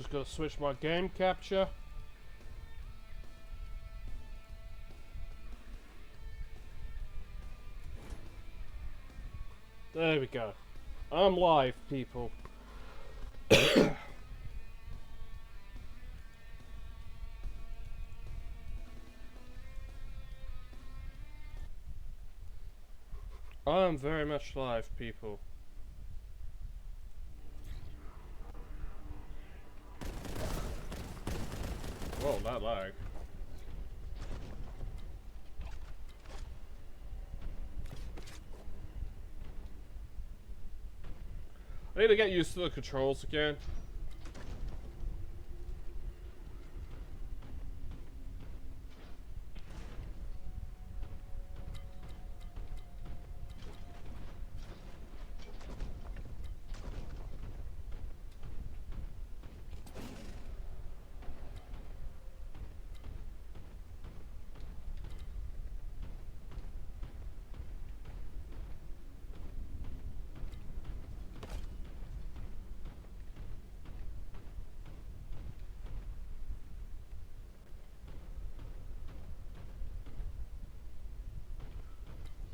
Just gotta switch my game capture. There we go. I'm live, people. I'm very much live, people. Whoa, that lag. I need to get used to the controls again.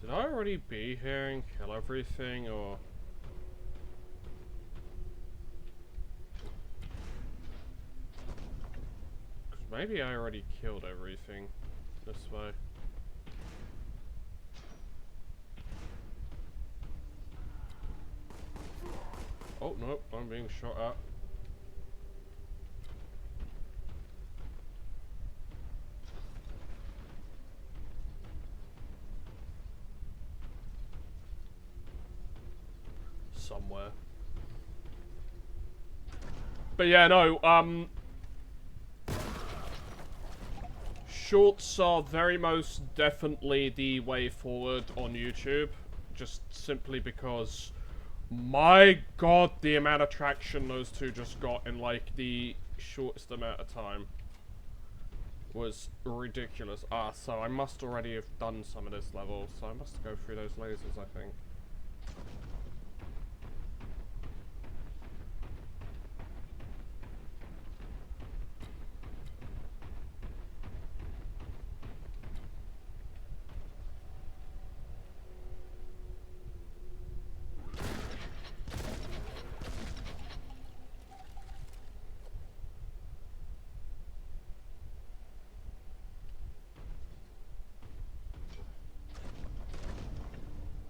Did I already be here and kill everything, or...? Cause maybe I already killed everything this way. Oh, nope, I'm being shot at. Somewhere. But yeah, no, shorts are very most definitely the way forward on YouTube. Just simply because, my god, the amount of traction those two just got in like the shortest amount of time was ridiculous. Ah, so I must already have done some of this level, so I must go through those lasers, I think.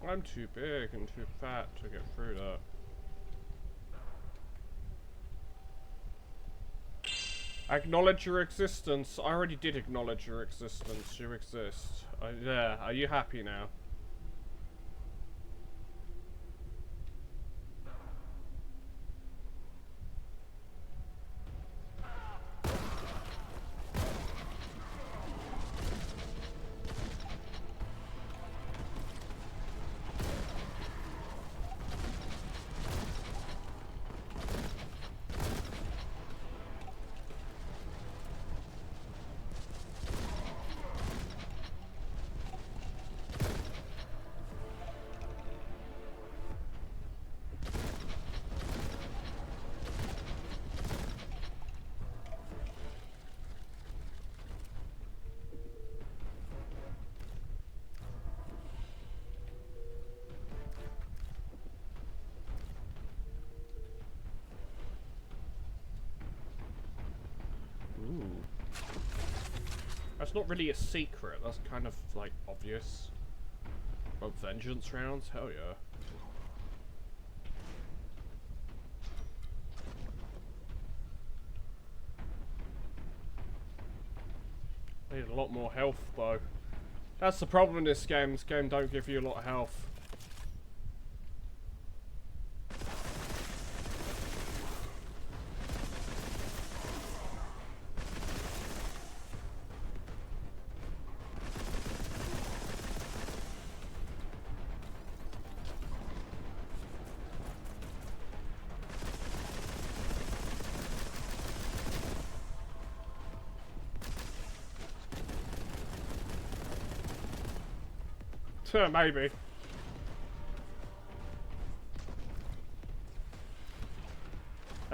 I'm too big and too fat to get through that. Acknowledge your existence. I already did acknowledge your existence. You exist. There. Are you happy now? That's not really a secret, that's kind of, like, obvious. Oh, vengeance rounds? Hell yeah. I need a lot more health, though. That's the problem in this game. This game don't give you a lot of health. Maybe.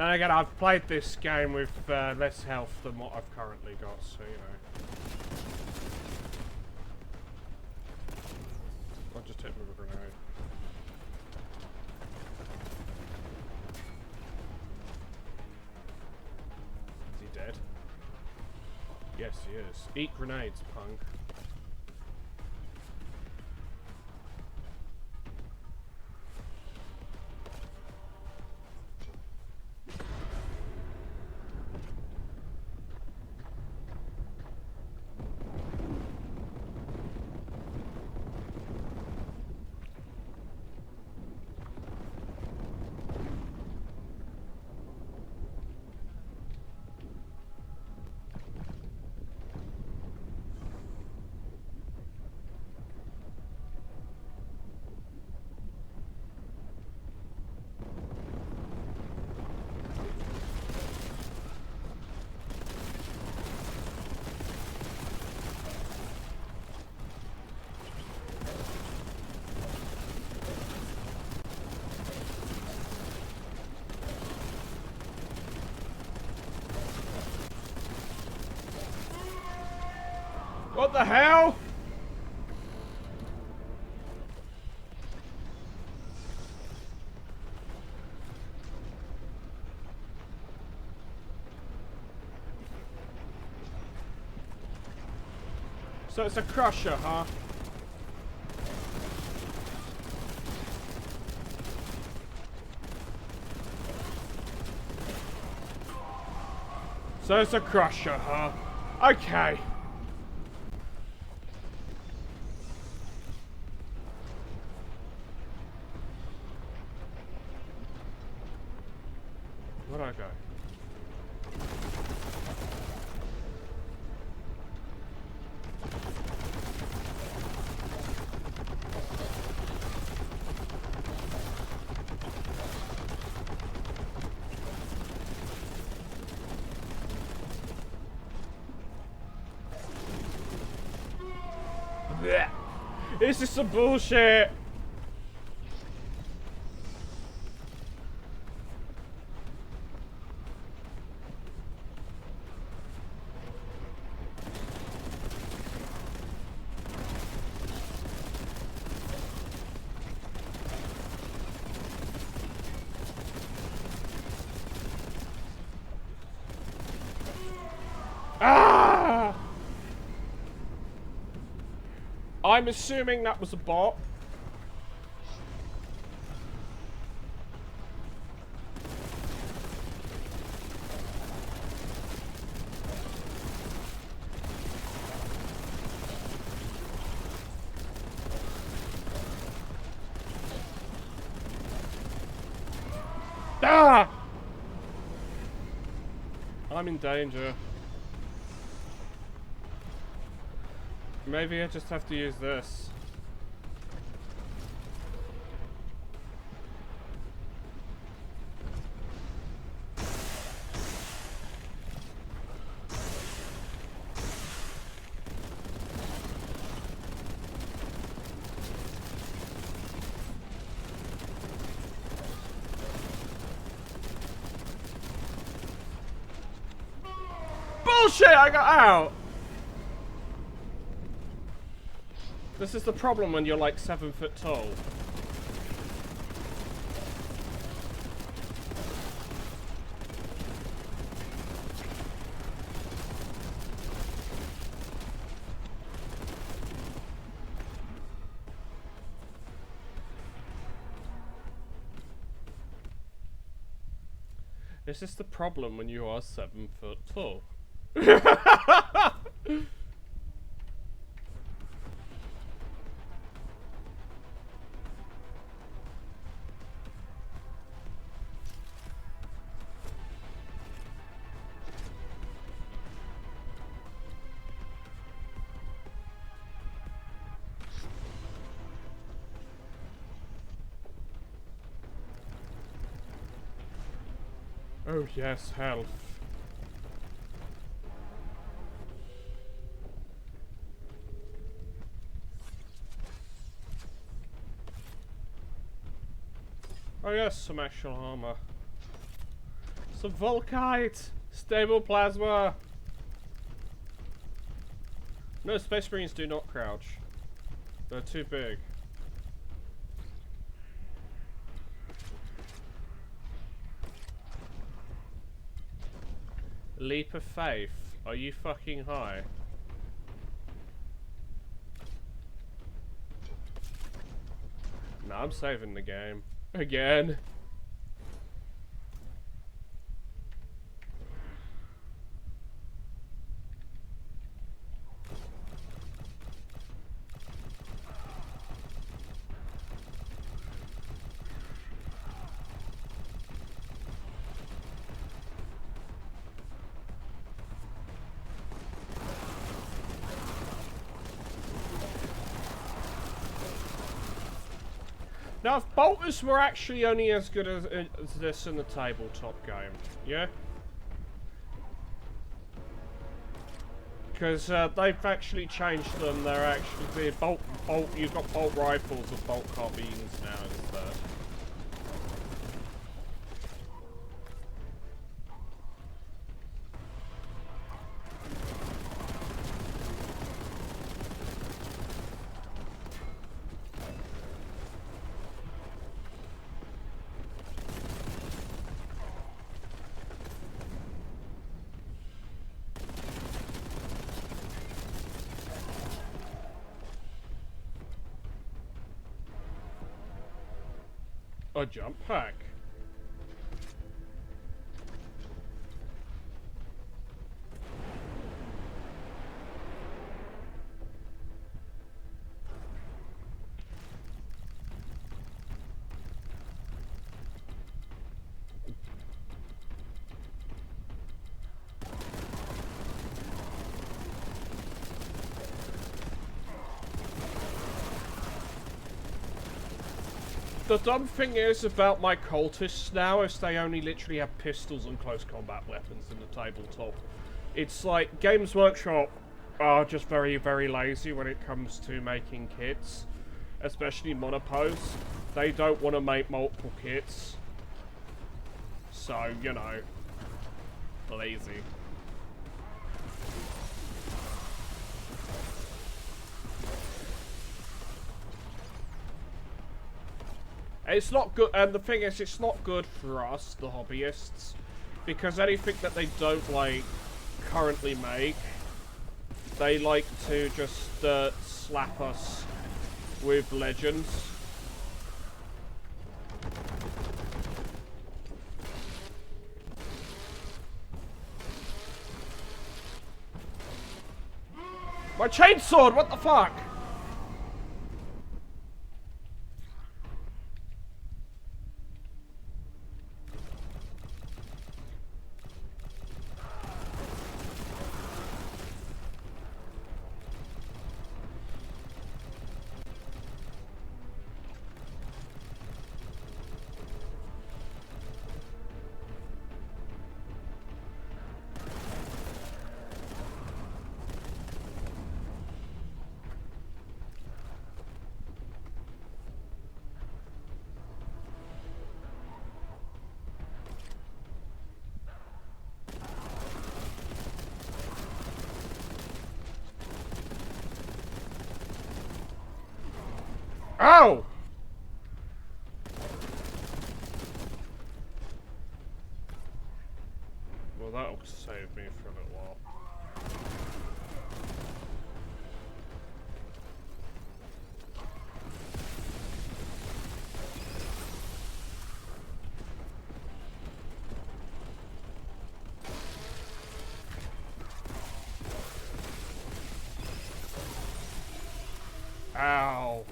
Then again, I've played this game with less health than what I've currently got, so you know. I'll just hit him with a grenade. Is he dead? Yes, he is. Eat grenades, punk. What the hell? So it's a crusher, huh? So it's a crusher, huh? Okay. Where'd I go? Blech. This is some bullshit. Ah! I'm assuming that was a bot. Ah! I'm in danger. Maybe I just have to use this. Bullshit! I got out! This is the problem when you're like 7 foot tall. This is the problem when you are 7 foot tall. Oh yes, health. Oh yes, some actual armor. Some Volkite! Stable plasma! No, Space Marines do not crouch. They're too big. Leap of faith. Are you fucking high? No, I'm saving the game. Again. Now, if bolters were actually only as good as this in the tabletop game, yeah? Because they've actually changed them. They're actually you've got bolt rifles with bolt carbines now instead. A jump pack. The dumb thing is about my cultists now is they only literally have pistols and close combat weapons in the tabletop. It's like Games Workshop are just very, very lazy when it comes to making kits. Especially monopos. They don't want to make multiple kits. So, you know, lazy. It's not good, and the thing is, it's not good for us, the hobbyists, because anything that they don't, like, currently make, they like to just, slap us with legends. My chainsword, what the fuck? Ow! Well, that'll save me for a little while. Ow.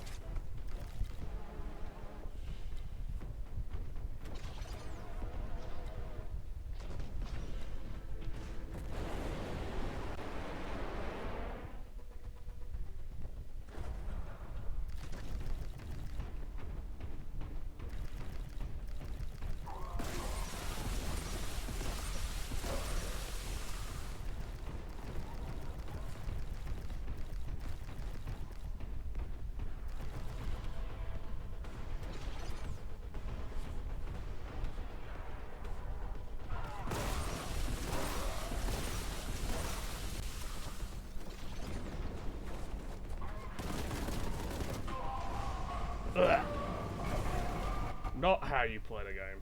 not how you play the game.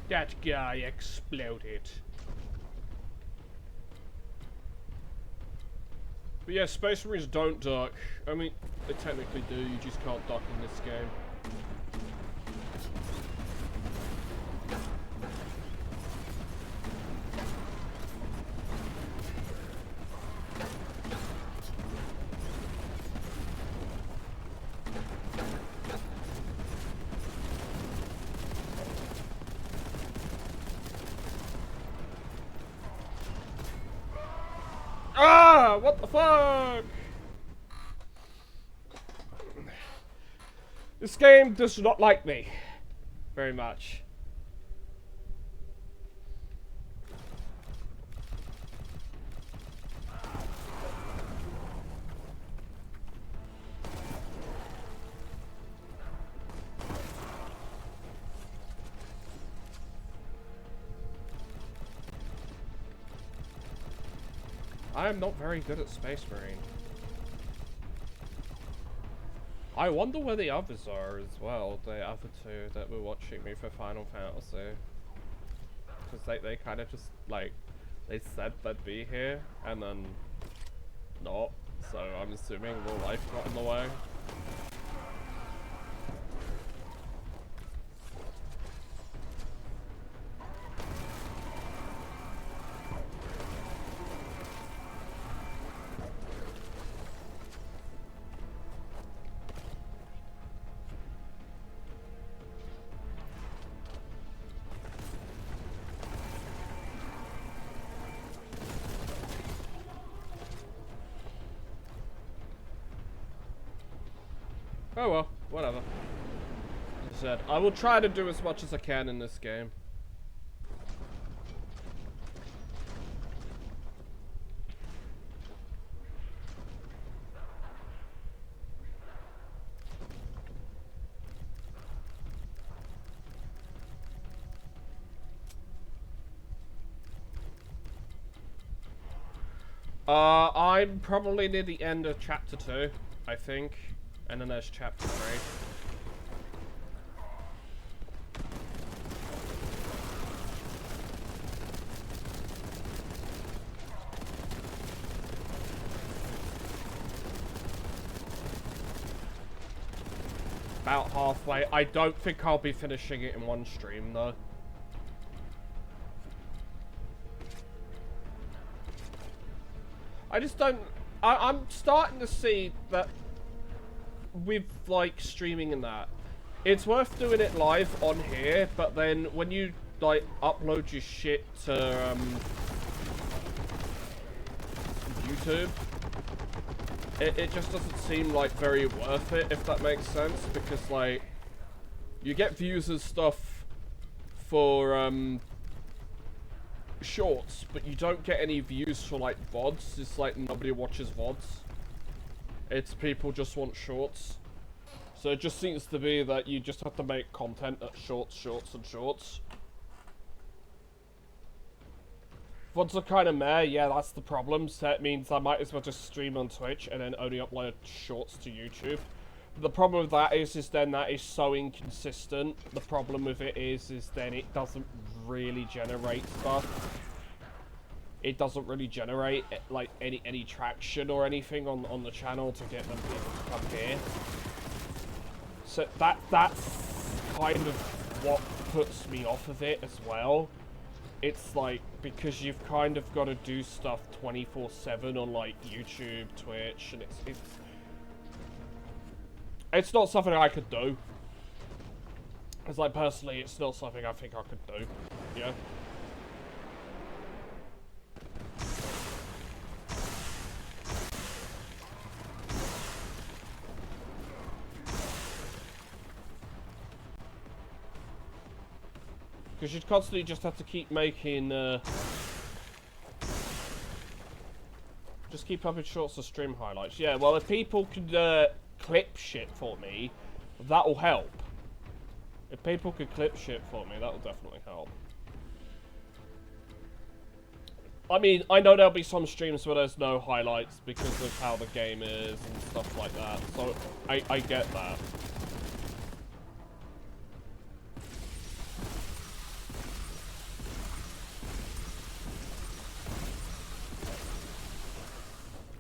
That guy exploded. But yeah, Space Marines don't duck. I mean, they technically do, you just can't duck in this game. Ah! What the fuck? This game does not like me very much. I am not very good at Space Marine. I wonder where the others are as well, the other two that were watching me for Final Fantasy. Because they kind of just, like, they said they'd be here, and then not. So I'm assuming the life got in the way. Oh well, whatever. As I said, I will try to do as much as I can in this game. I'm probably near the end of chapter 2, I think. And then there's chapter 3. About halfway. I don't think I'll be finishing it in one stream, though. I just don't... I'm starting to see that with, like, streaming and that, it's worth doing it live on here, but then when you, like, upload your shit to, YouTube, it just doesn't seem, like, very worth it, if that makes sense, because, like, you get views and stuff for, shorts, but you don't get any views for, like, VODs. It's like nobody watches VODs. It's people just want shorts. So it just seems to be that you just have to make content that's shorts, shorts, and shorts. VODs are kind of meh, yeah, that's the problem. So it means I might as well just stream on Twitch and then only upload shorts to YouTube. The problem with that is then that is so inconsistent. The problem with it is then it doesn't really generate stuff. It doesn't really generate like any traction or anything on the channel to get them people to come here. So that's kind of what puts me off of it as well. It's like, because you've kind of got to do stuff 24/7 on like YouTube, Twitch, and it's not something I could do. It's like, personally, it's not something I think I could do. Yeah. Because you'd constantly just have to keep making, just keep uploading shorts of stream highlights. Yeah, well, if people could, clip shit for me, that'll help. If people could clip shit for me, that'll definitely help. I mean, I know there'll be some streams where there's no highlights because of how the game is and stuff like that, so I get that.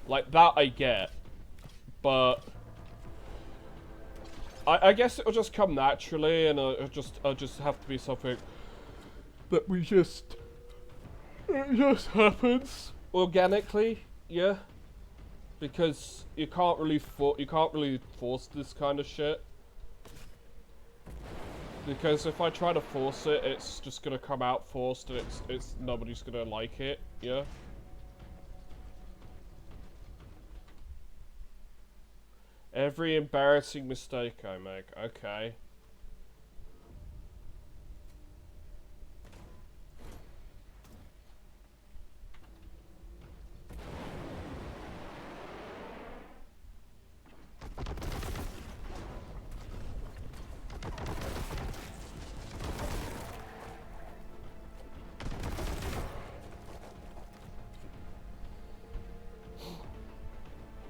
Like, that I get, but I guess it'll just come naturally, and it'll just have to be something that it just happens organically, yeah. Because you can't really force this kind of shit. Because if I try to force it, it's just gonna come out forced, and it's nobody's gonna like it, yeah. Every embarrassing mistake I make. Okay.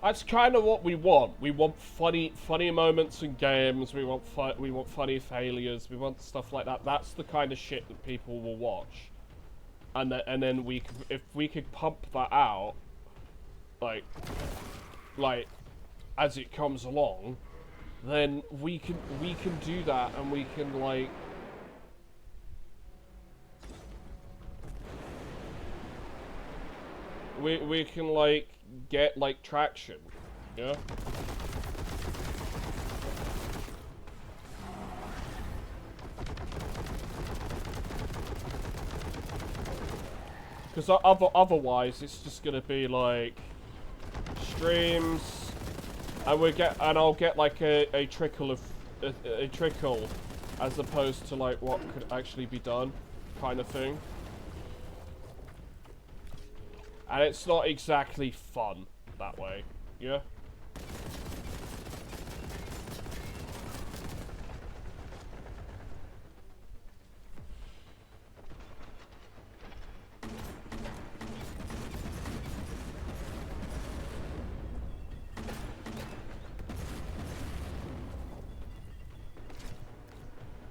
That's kind of what we want. We want funny moments in games. We want funny failures. We want stuff like that. That's the kind of shit that people will watch. And then if we could pump that out, like as it comes along, then we can do that, and we can like. We can like get like traction, yeah. Because otherwise it's just gonna be like streams, and I'll get like a trickle of a trickle, as opposed to like what could actually be done, kind of thing. And it's not exactly fun that way, yeah.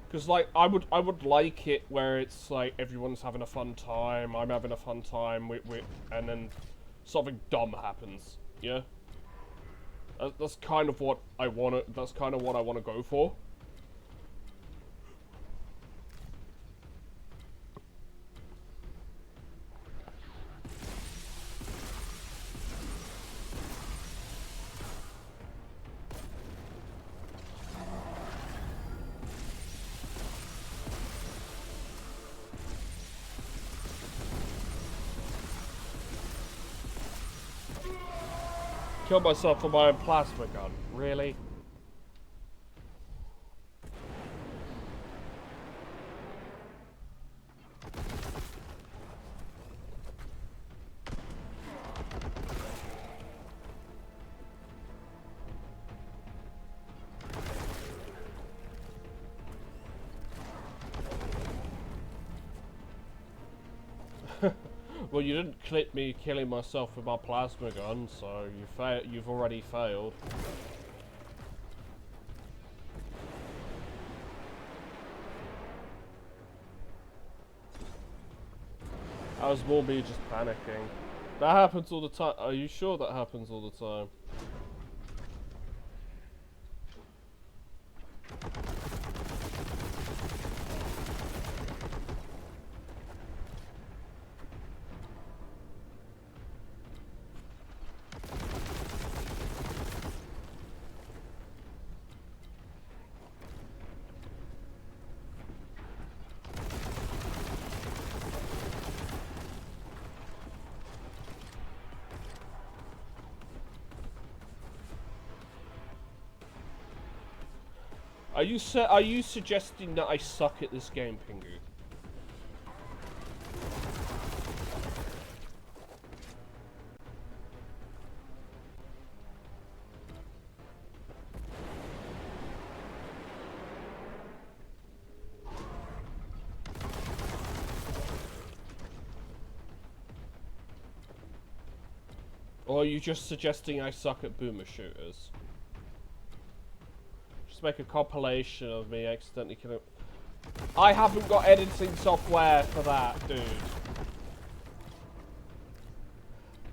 Because like I would like it where it's like everyone's having a fun time, I'm having a fun time, and then something dumb happens. Yeah, that's kind of what I wanna. That's kind of what I want to go for. Kill myself with my own plasma gun. Really? Well, you didn't clip me killing myself with my plasma gun, so you've already failed. That was more me just panicking. That happens all the time. Are you sure that happens all the time? Are you suggesting that I suck at this game, Pingu? Or are you just suggesting I suck at boomer shooters? Just make a compilation of me accidentally killing... I haven't got editing software for that, dude.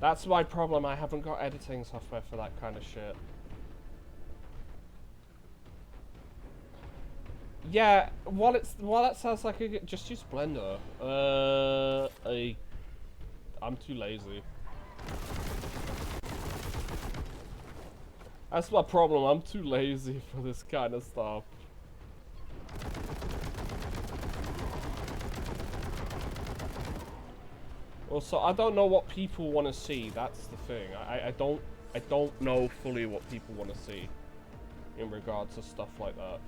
That's my problem, I haven't got editing software for that kind of shit. Yeah, while that sounds like just use Blender. I'm too lazy. That's my problem, I'm too lazy for this kind of stuff. Also, I don't know what people want to see, that's the thing. I don't know fully what people want to see in regards to stuff like that.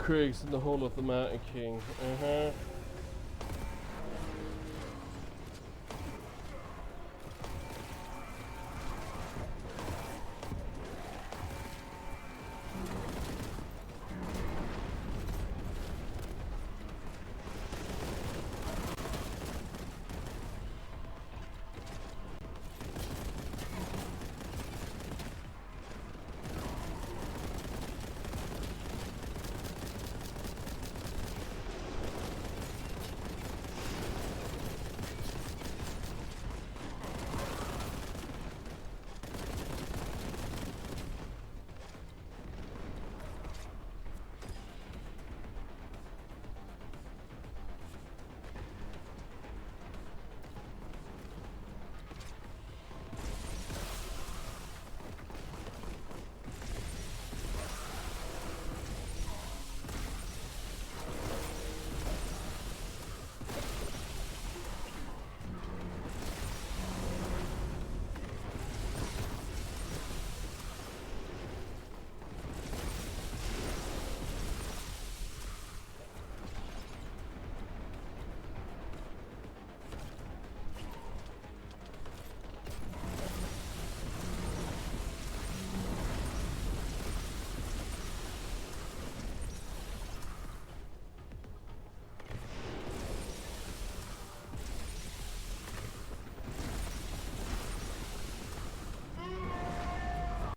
Kriegs in the Hall of the Mountain King.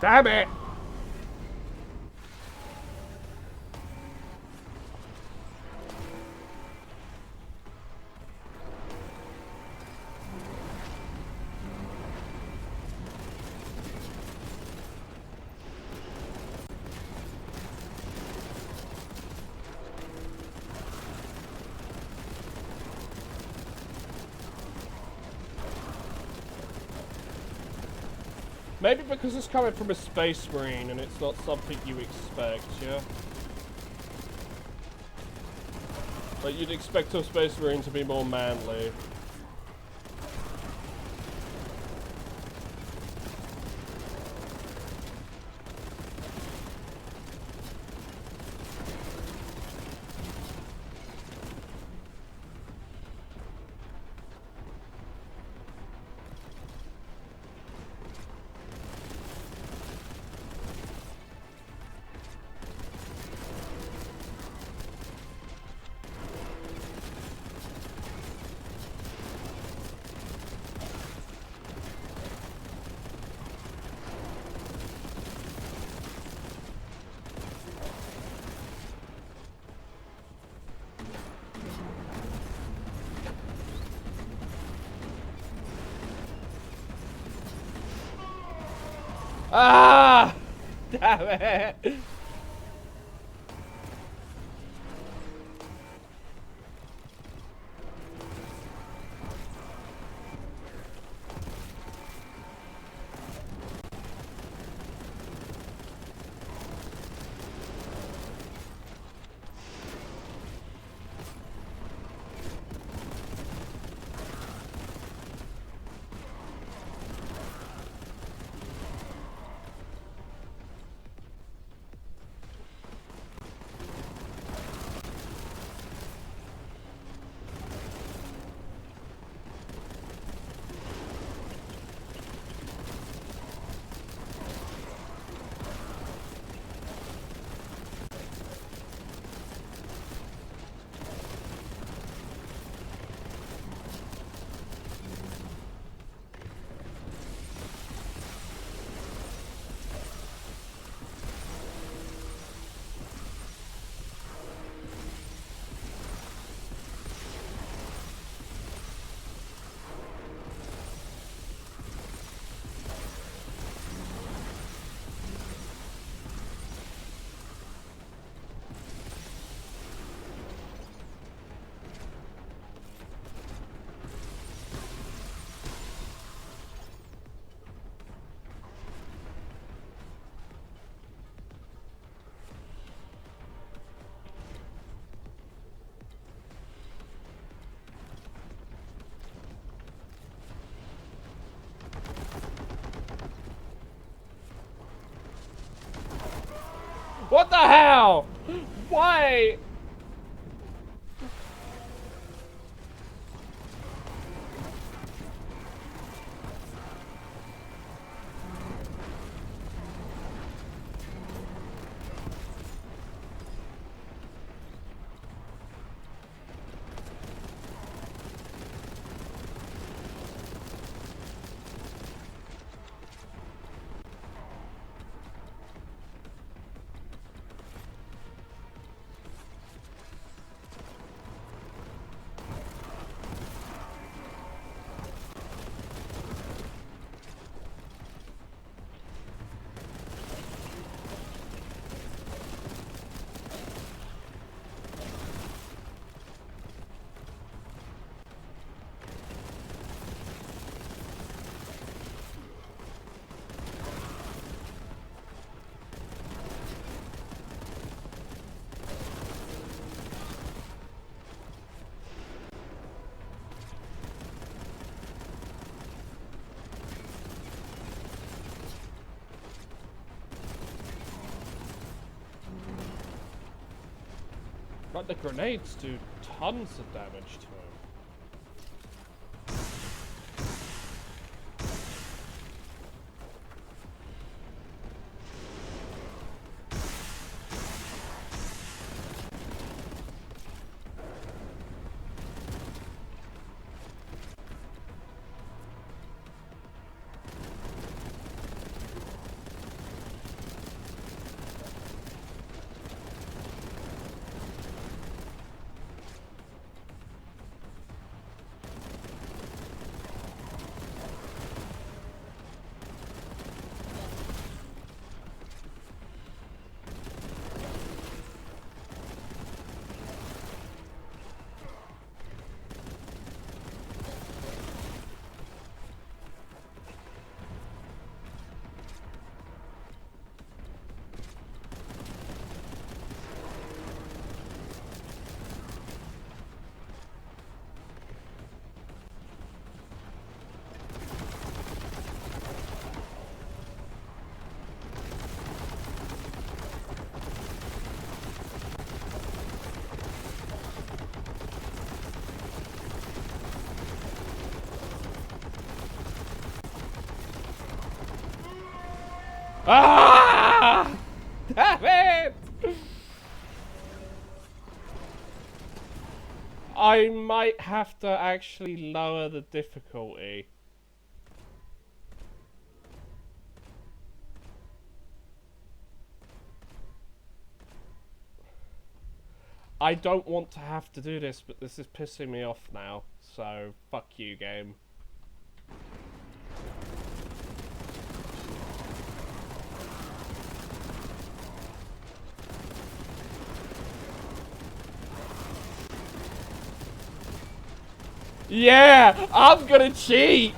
Damn it! Maybe because it's coming from a space marine and it's not something you expect, yeah? Like, you'd expect a space marine to be more manly. Ah! Damn it! What the hell? Why? But the grenades do tons of damage to him. Ah! Damn it! I might have to actually lower the difficulty. I don't want to have to do this, but this is pissing me off now. So, fuck you, game. Yeah, I'm gonna cheat!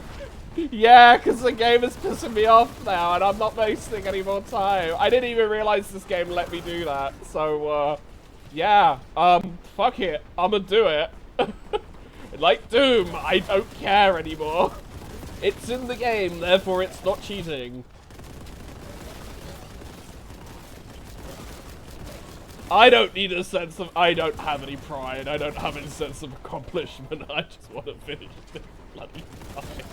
Yeah, because the game is pissing me off now and I'm not wasting any more time. I didn't even realize this game let me do that. So, yeah, fuck it. I'ma do it. Like Doom, I don't care anymore. It's in the game, therefore it's not cheating. I don't need a sense of, I don't have any pride, I don't have any sense of accomplishment, I just want to finish this bloody fight.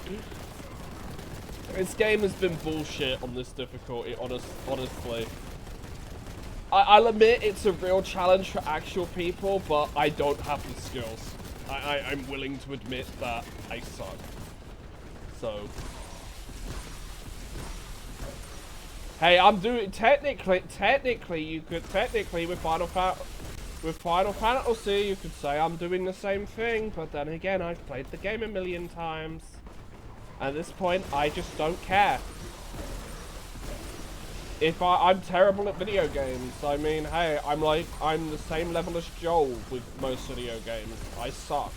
This game has been bullshit on this difficulty, honestly. I'll admit it's a real challenge for actual people, but I don't have the skills. I'm willing to admit that I suck. So... Hey, I'm doing technically you could with Final Fantasy you could say I'm doing the same thing, but then again I've played the game a million times. At this point I just don't care. If I'm terrible at video games, I mean, hey, I'm the same level as Joel with most video games. I suck.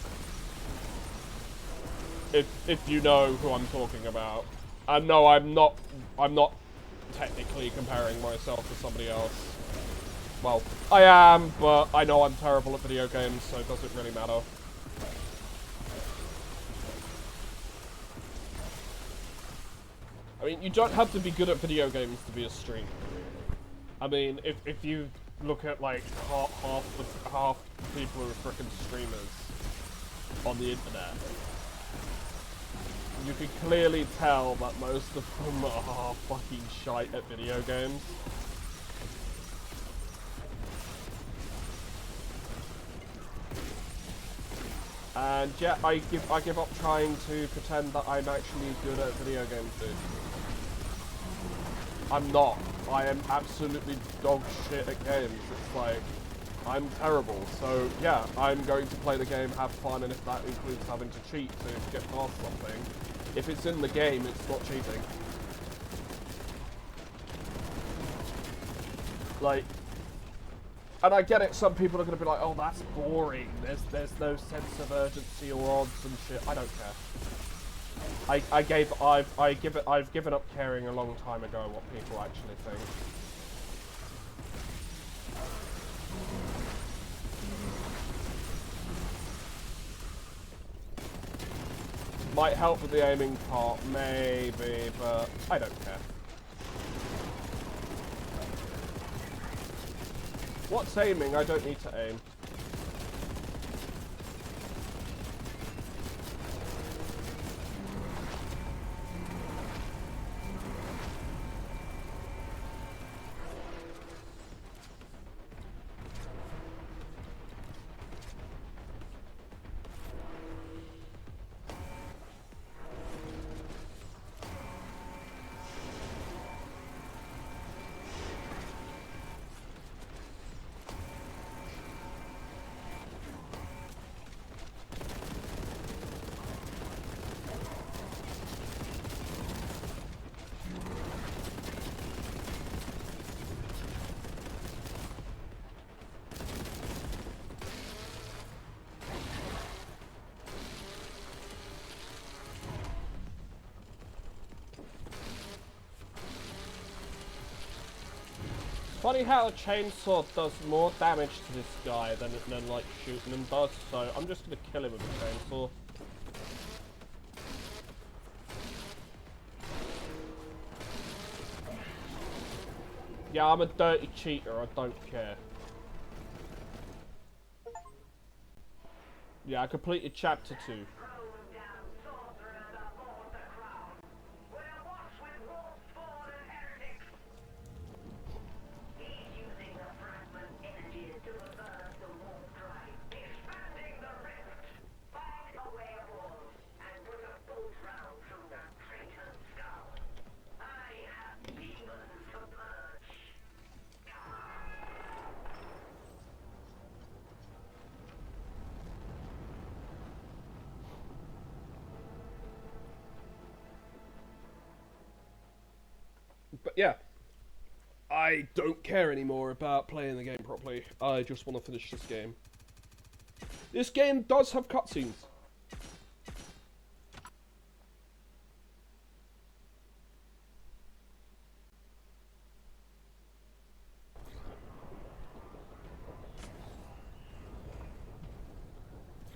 If you know who I'm talking about. And no, I'm not technically comparing myself to somebody else. Well, I am, but I know I'm terrible at video games, so it doesn't really matter. I mean, you don't have to be good at video games to be a streamer, really. I mean, if you look at like half the people who are freaking streamers on the internet, you can clearly tell that most of them are fucking shite at video games. And yeah, I give up trying to pretend that I'm actually good at video games, dude. I'm not. I am absolutely dog shit at games. It's like, I'm terrible. So yeah, I'm going to play the game, have fun, and if that includes having to cheat to get past something, if it's in the game, it's not cheating. Like, and I get it, some people are going to be like, oh, that's boring. There's no sense of urgency or odds and shit. I don't care. I've given up caring a long time ago what people actually think. Might help with the aiming part, maybe, but I don't care. What's aiming? I don't need to aim. Funny how a chainsaw does more damage to this guy than like shooting him does, so I'm just gonna kill him with a chainsaw. Yeah, I'm a dirty cheater, I don't care. Yeah, I completed chapter 2. But yeah, I don't care anymore about playing the game properly. I just want to finish this game. This game does have cutscenes.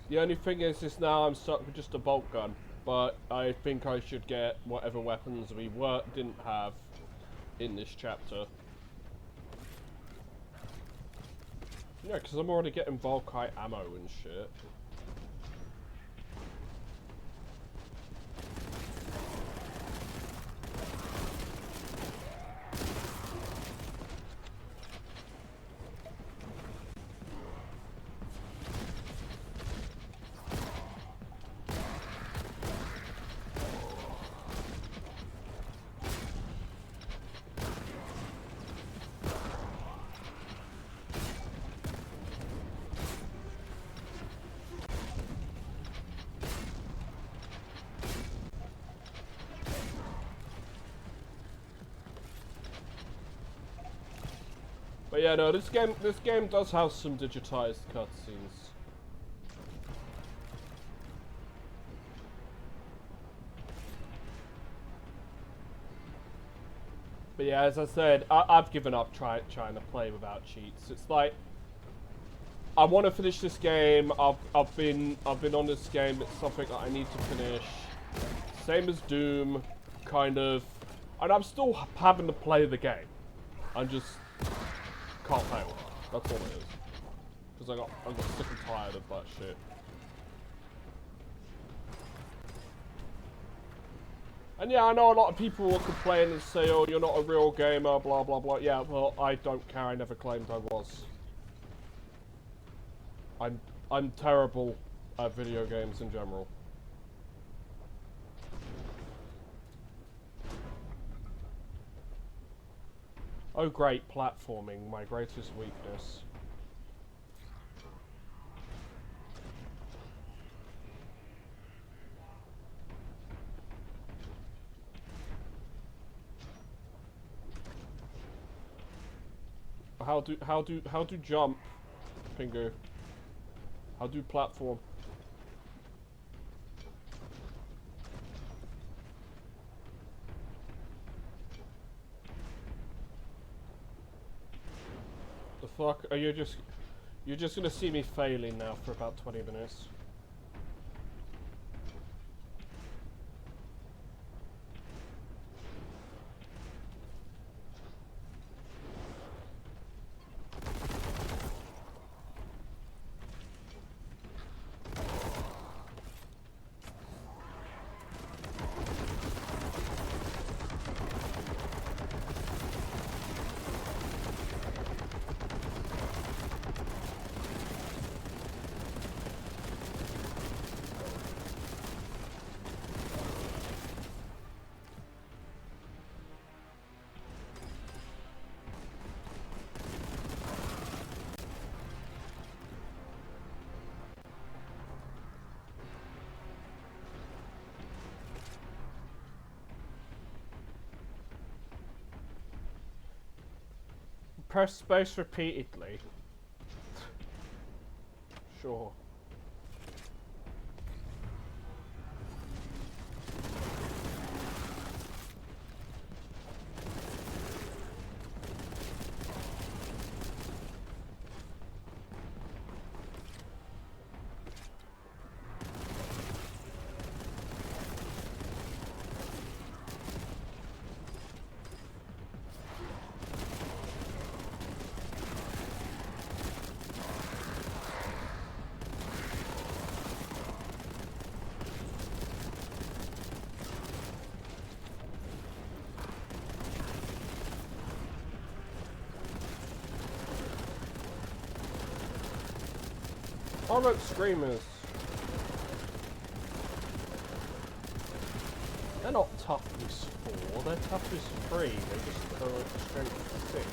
The only thing is now I'm stuck with just a bolt gun, but I think I should get whatever weapons we didn't have in this chapter. Yeah, because I'm already getting Volkite ammo and shit. But yeah, no, this game does have some digitized cutscenes. But yeah, as I said, I've given up trying to play without cheats. It's like I want to finish this game. I've been on this game. It's something that I need to finish. Same as Doom, kind of, and I'm still having to play the game. I'm just can't play it. That's all it is. Because I got sick and tired of that shit. And yeah, I know a lot of people will complain and say, oh, you're not a real gamer, blah, blah, blah. Yeah, well, I don't care. I never claimed I was. I'm terrible at video games in general. Oh, great, platforming, my greatest weakness. How do jump, Pingu? How do platform? The fuck? Are you're just gonna see me failing now for about 20 minutes. Press space repeatedly. Sure. What about screamers? They're not toughness 4, they're toughness 3, they just go strength 6.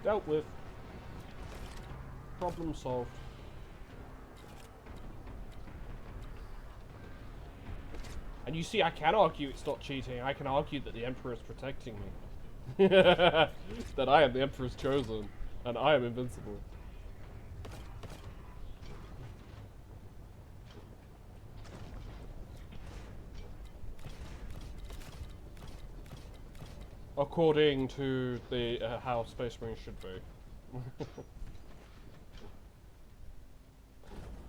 Dealt with. Problem solved. And you see, I can argue it's not cheating. I can argue that the Emperor is protecting me. That I am the Emperor's chosen. And I am invincible. According to the how Space Marines should be.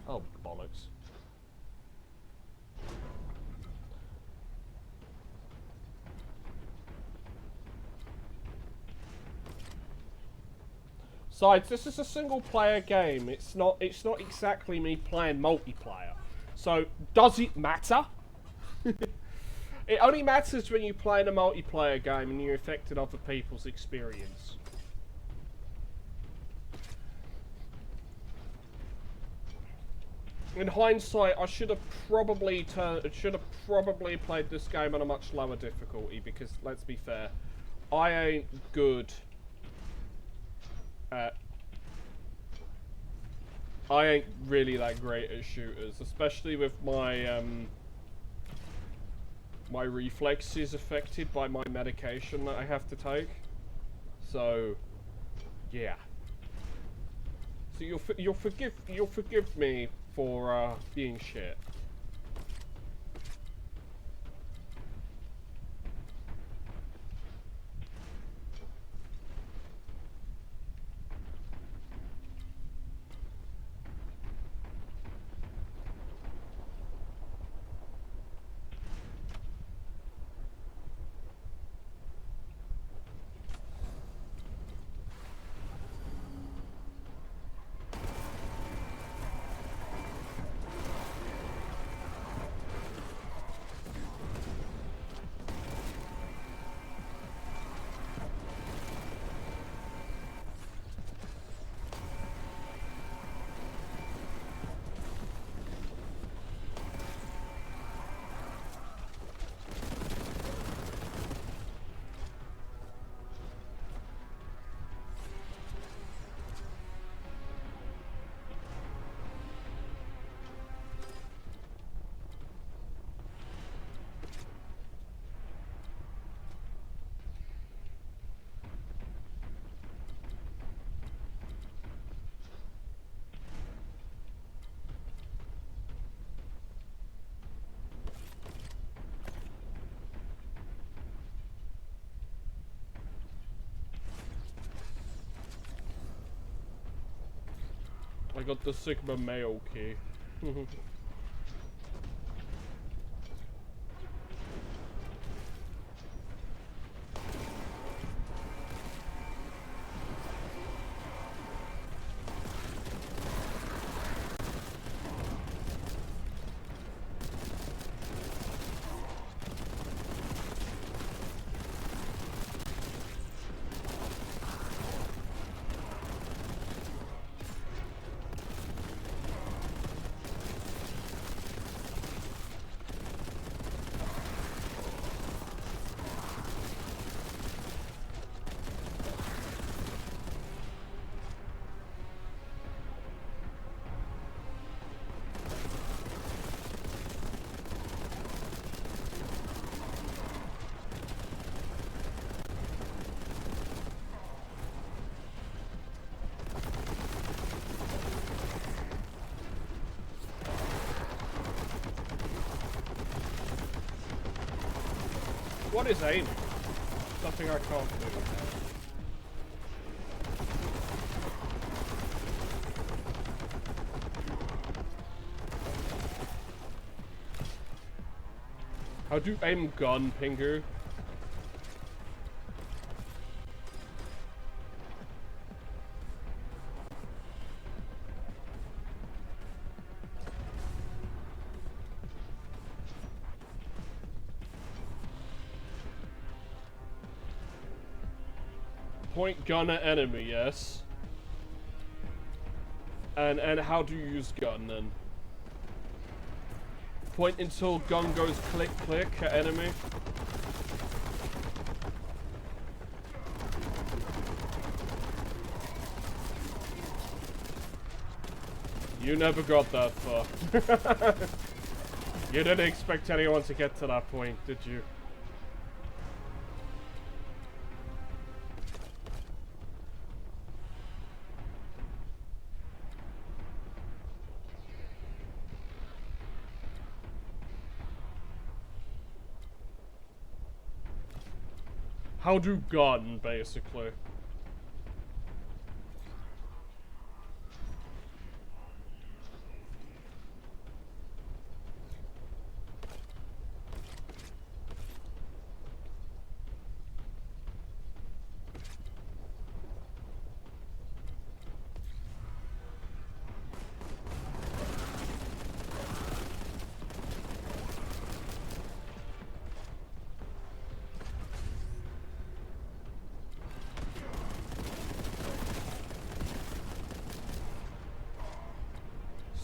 Oh, bollocks. Besides, this is a single-player game. It's not exactly me playing multiplayer. So, does it matter? It only matters when you play in a multiplayer game and you're affecting other people's experience. In hindsight, I should have probably played this game on a much lower difficulty because, let's be fair, I ain't good at... I ain't really that great at shooters, especially with my my reflexes affected by my medication that I have to take. So, yeah. So you'll forgive me for being shit. I got the Sigma male key. What is aiming? Something I can't do. How do you aim gun, Pingu? Point gun at enemy, yes. And how do you use gun then? Point until gun goes click click at enemy. You never got that far. You didn't expect anyone to get to that point, did you? How do gun, basically.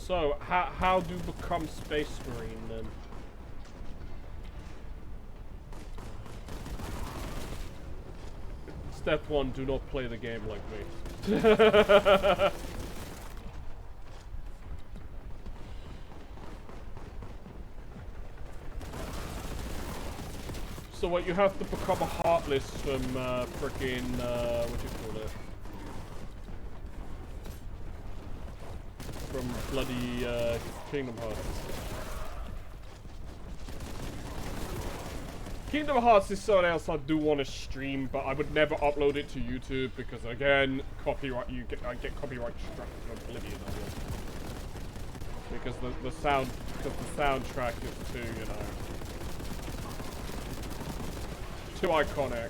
So, how do you become Space Marine then? Step 1, do not play the game like me. So what, you have to become a Heartless from, frickin', what do you call it? From bloody, Kingdom Hearts. Kingdom Hearts is something else I do want to stream, but I would never upload it to YouTube because, again, copyright. I get copyright struck from oblivion. Because the soundtrack is too, you know, too iconic.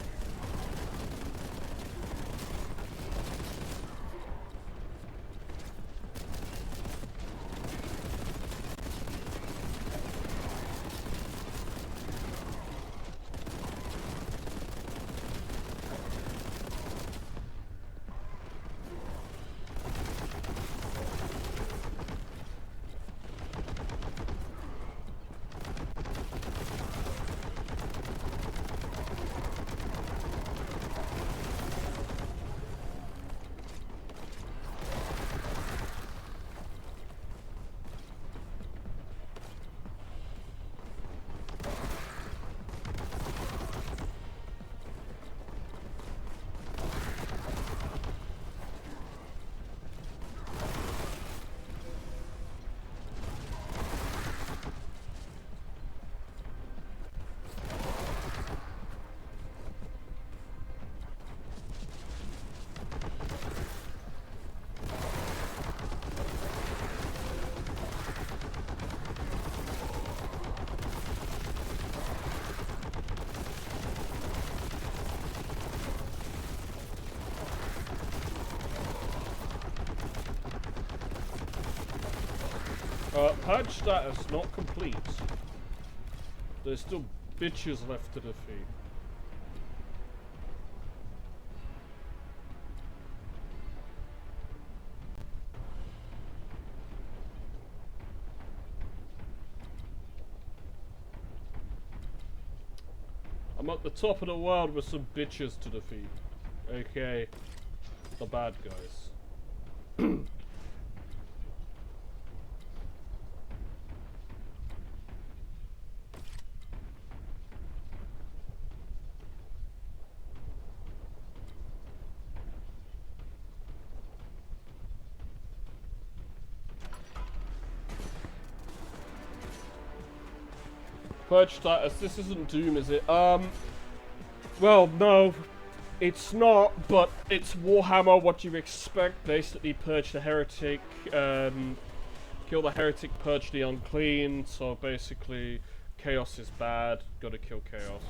Purge status not complete. There's still bitches left to defeat. I'm at the top of the world with some bitches to defeat. Okay, the bad guys. Purge status, this isn't Doom, is it? Well, no, it's not, but it's Warhammer, what you expect. Basically, purge the heretic, kill the heretic, purge the unclean, so basically, chaos is bad, gotta kill chaos.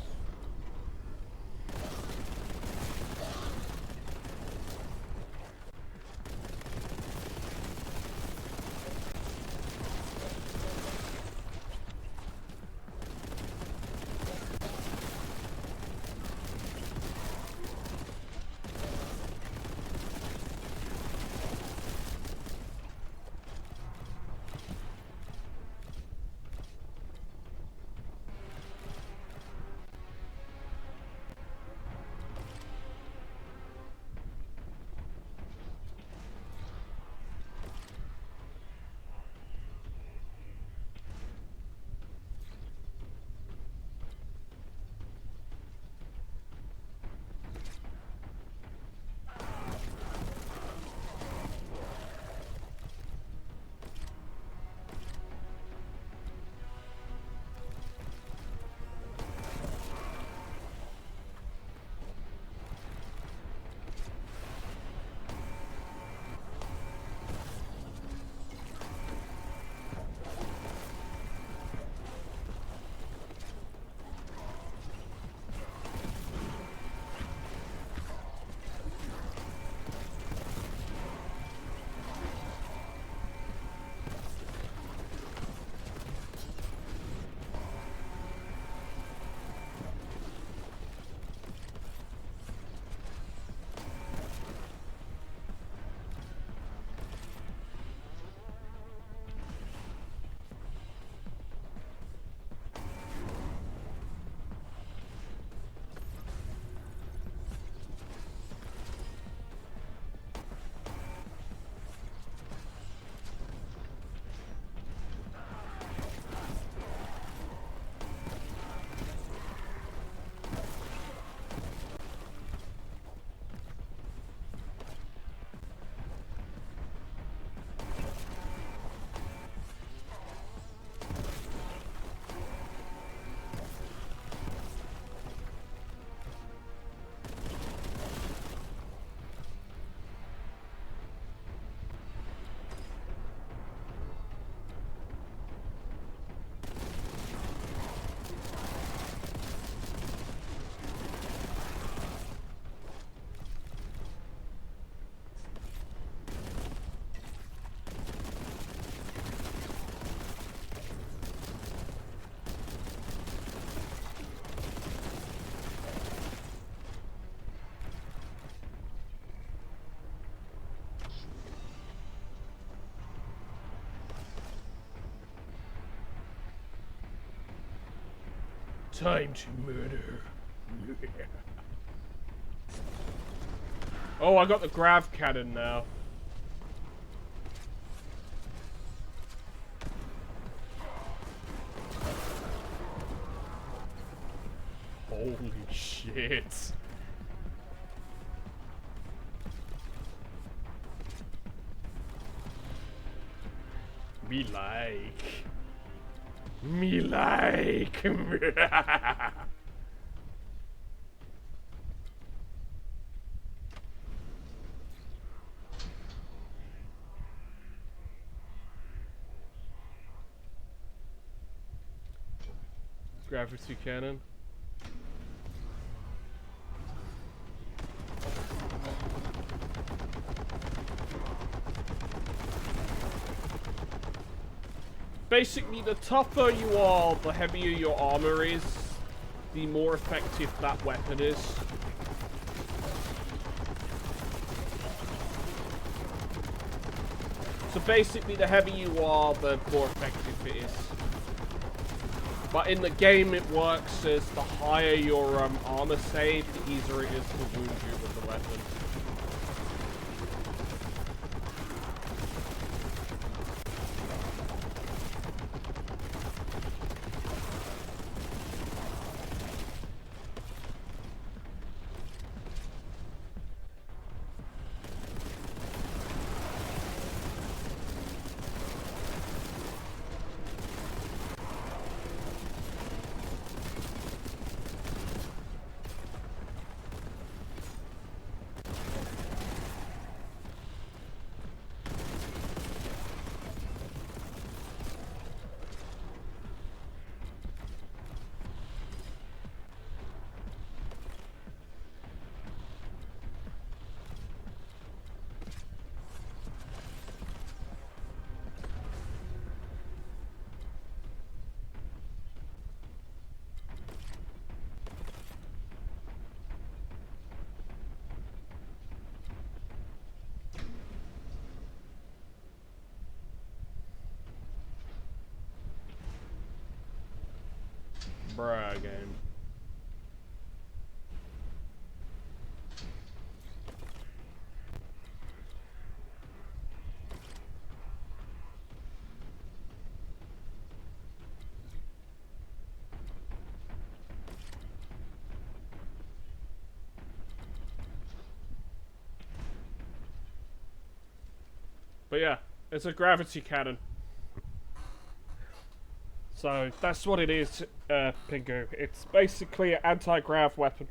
Time to murder. Oh, I got the grav cannon now. Holy shit. Me like. Me like. Gravity cannon. Basically, the tougher you are, the heavier your armor is, the more effective that weapon is. So basically, the heavier you are, the more effective it is. But in the game, it works as the higher your armor save, the easier it is to wound you with the weapon. Bruh, game. But yeah, it's a gravity cannon. So that's what it is, Pingu. It's basically an anti-grav weapon.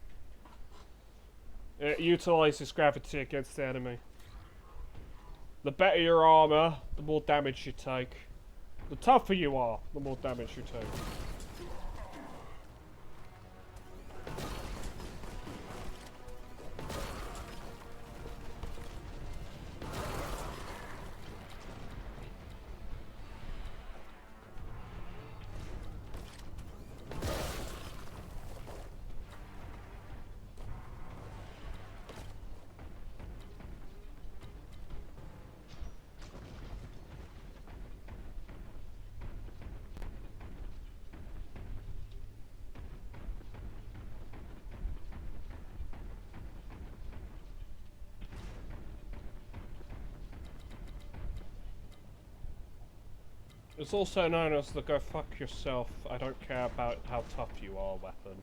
It utilizes gravity against the enemy. The better your armor, the more damage you take. The tougher you are, the more damage you take. It's also known as the go fuck yourself, I don't care about how tough you are weapon.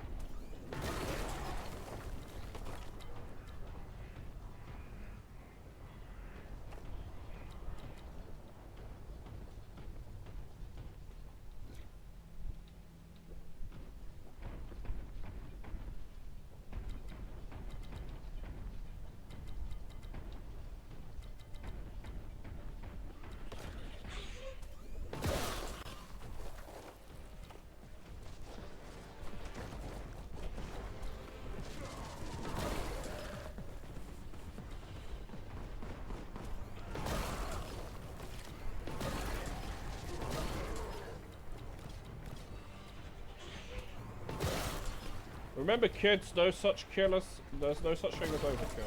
Remember kids, no such killers, there's no such thing as overkill.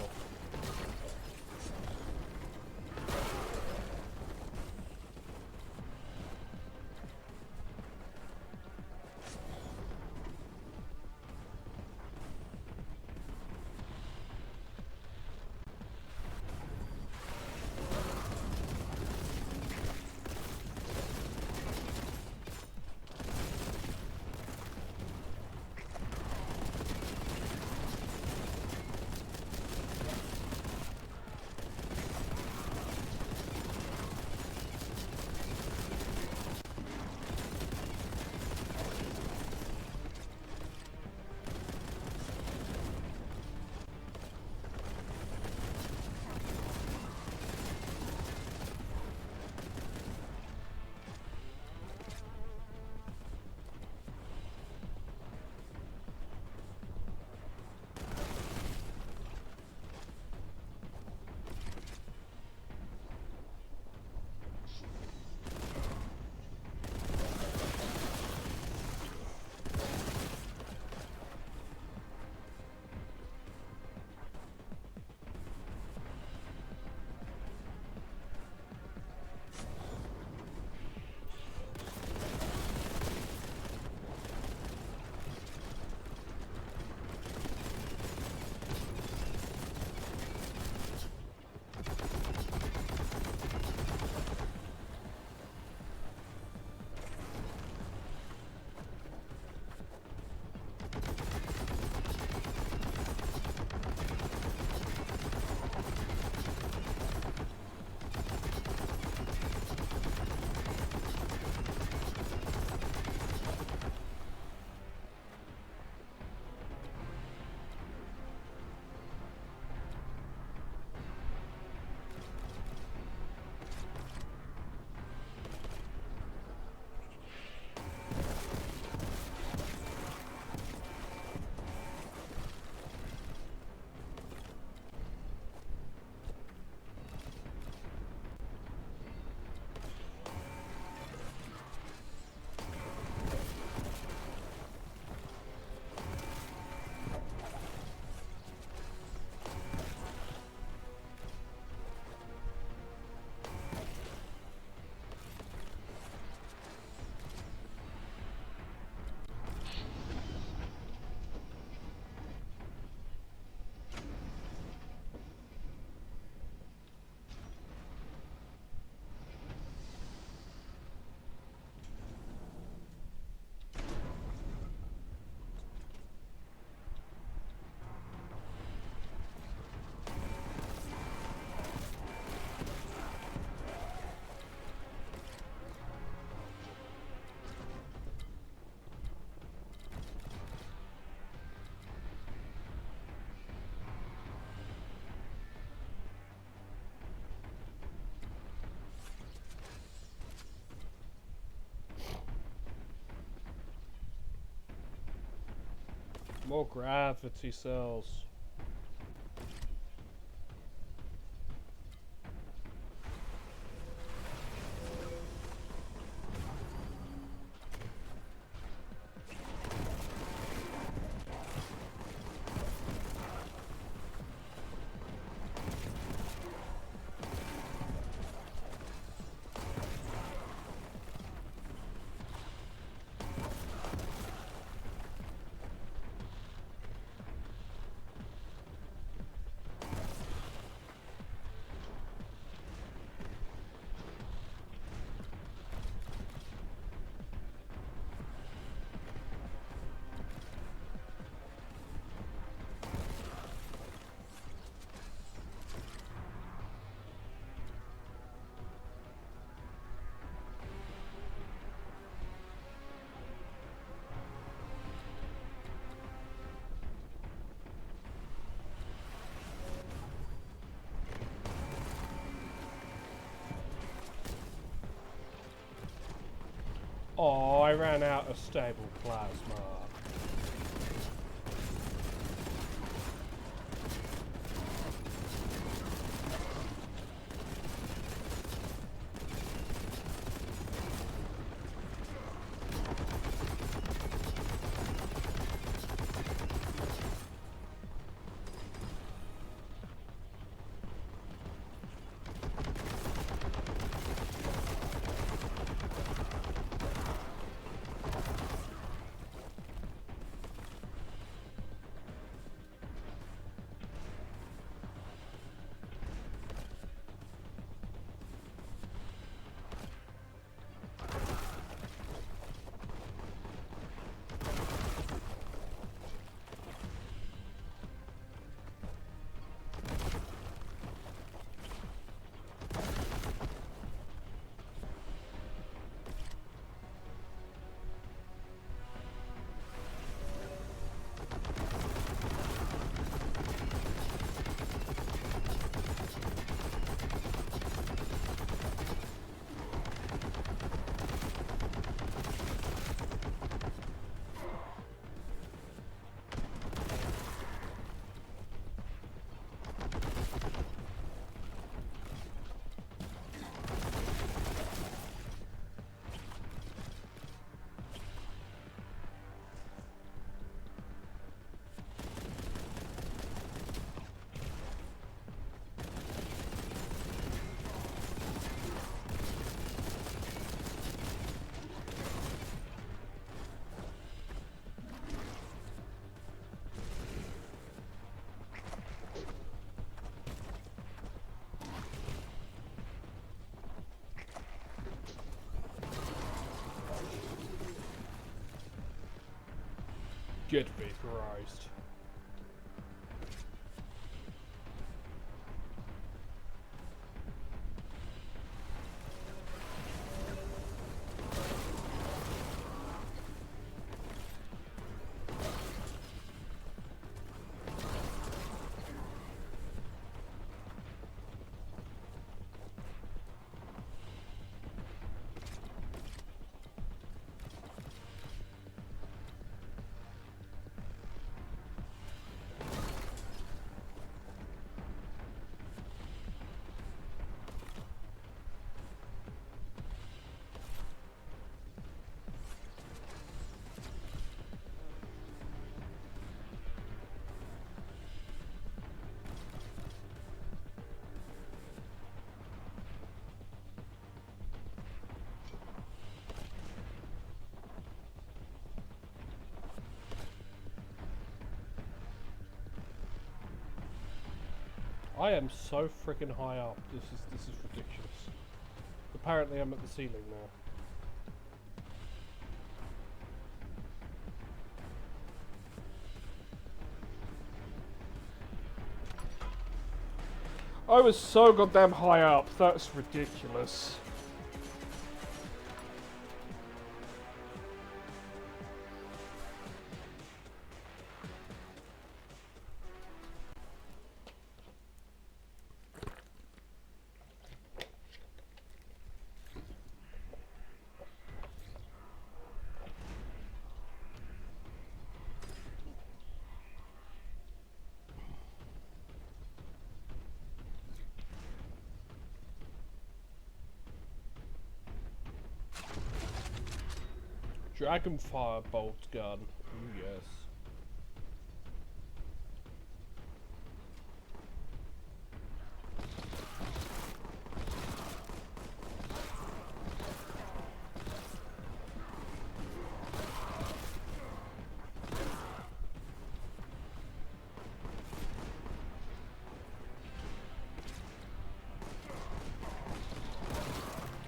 More gravity cells. Oh, I ran out of stable plasma. Get vaporized. I am so freaking high up. This is ridiculous. Apparently I'm at the ceiling now. I was so goddamn high up. That's ridiculous. Dragonfire Boltgun. Ooh, yes.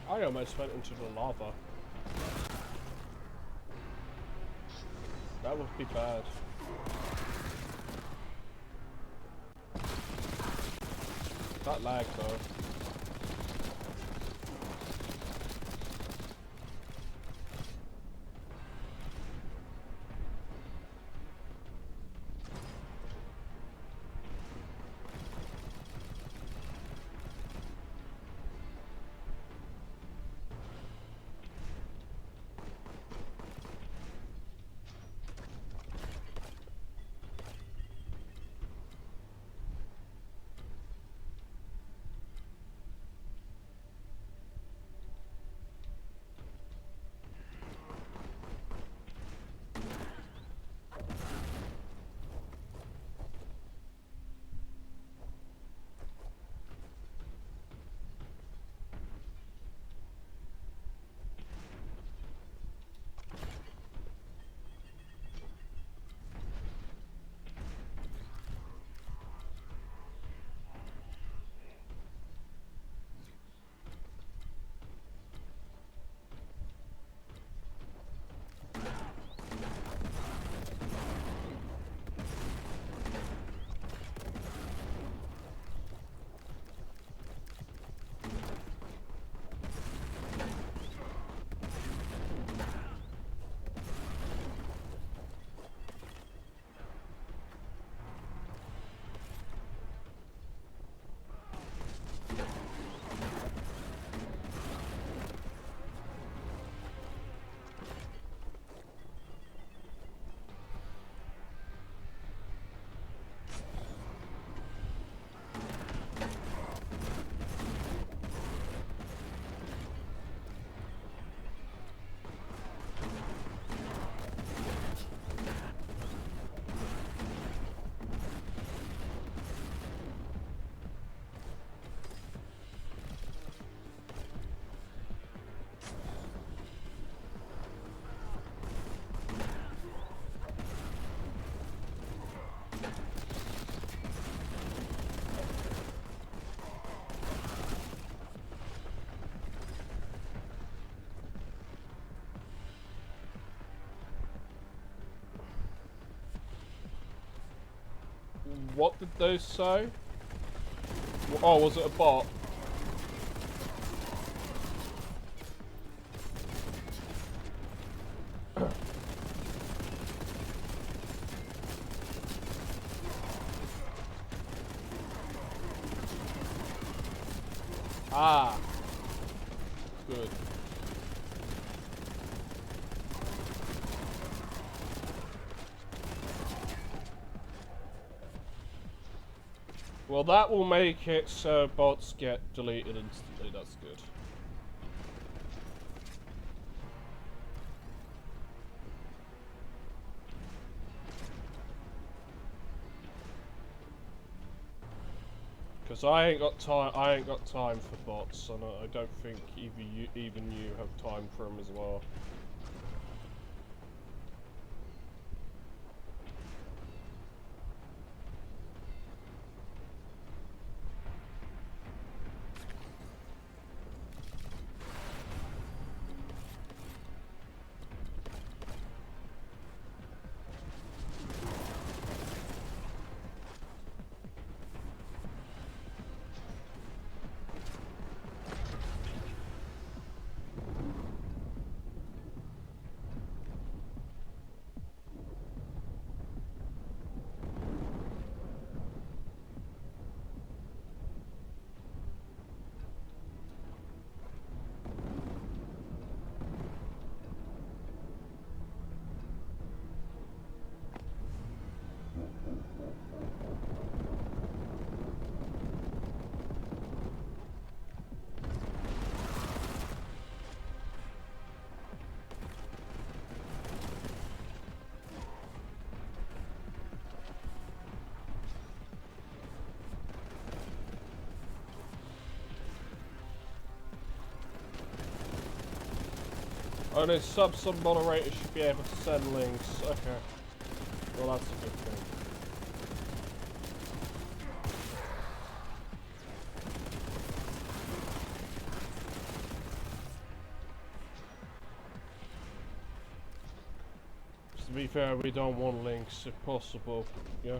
I almost went into the lava. That would be bad. That lag though. What did those say? Oh, was it a bot? Ah. Good. Well, that will make it so bots get deleted instantly, that's good. Because I ain't got time for bots, and I don't think even you have time for them as well. Only sub moderators should be able to send links. Okay. Well, that's a good thing. To be fair, we don't want links if possible. Yeah.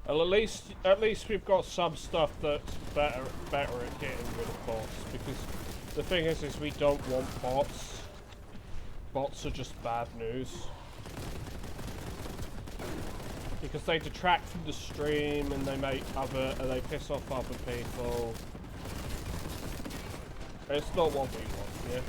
Well, at least we've got some stuff that's better at getting rid of bots. Because the thing is we don't want bots. Bots are just bad news. Because they detract from the stream and they piss off other people. It's not what we want, yeah.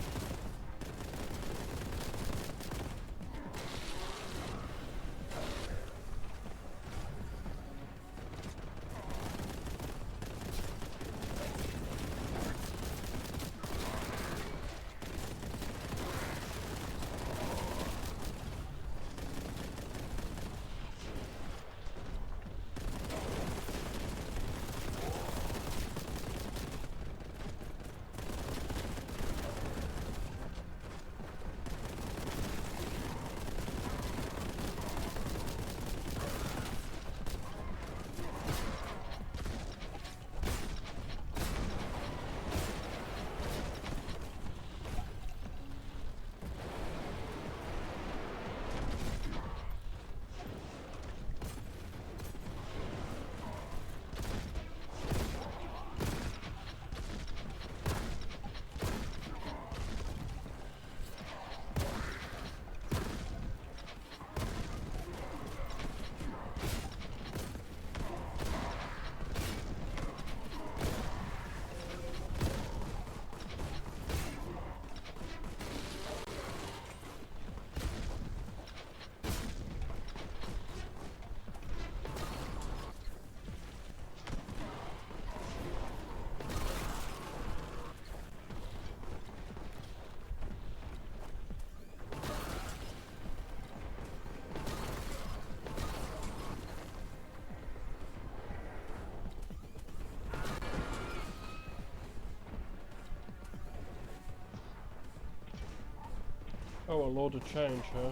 Oh, a load of change, huh?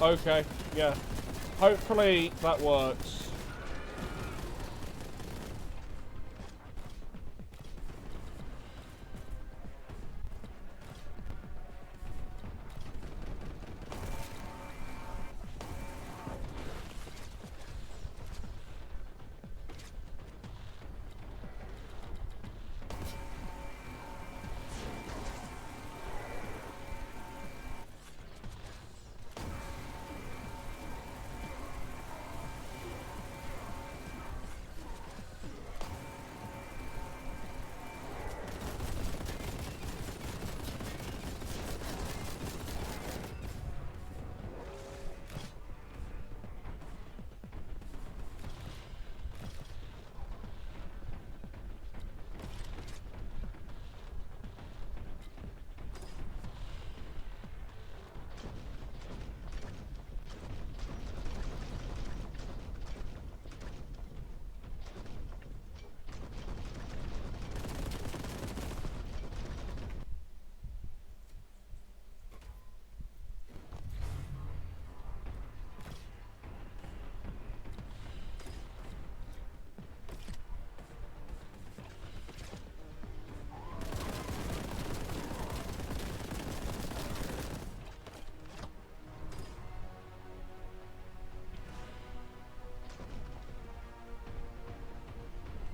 Okay, yeah. Hopefully that works.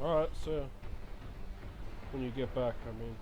Alright, so when you get back, I mean.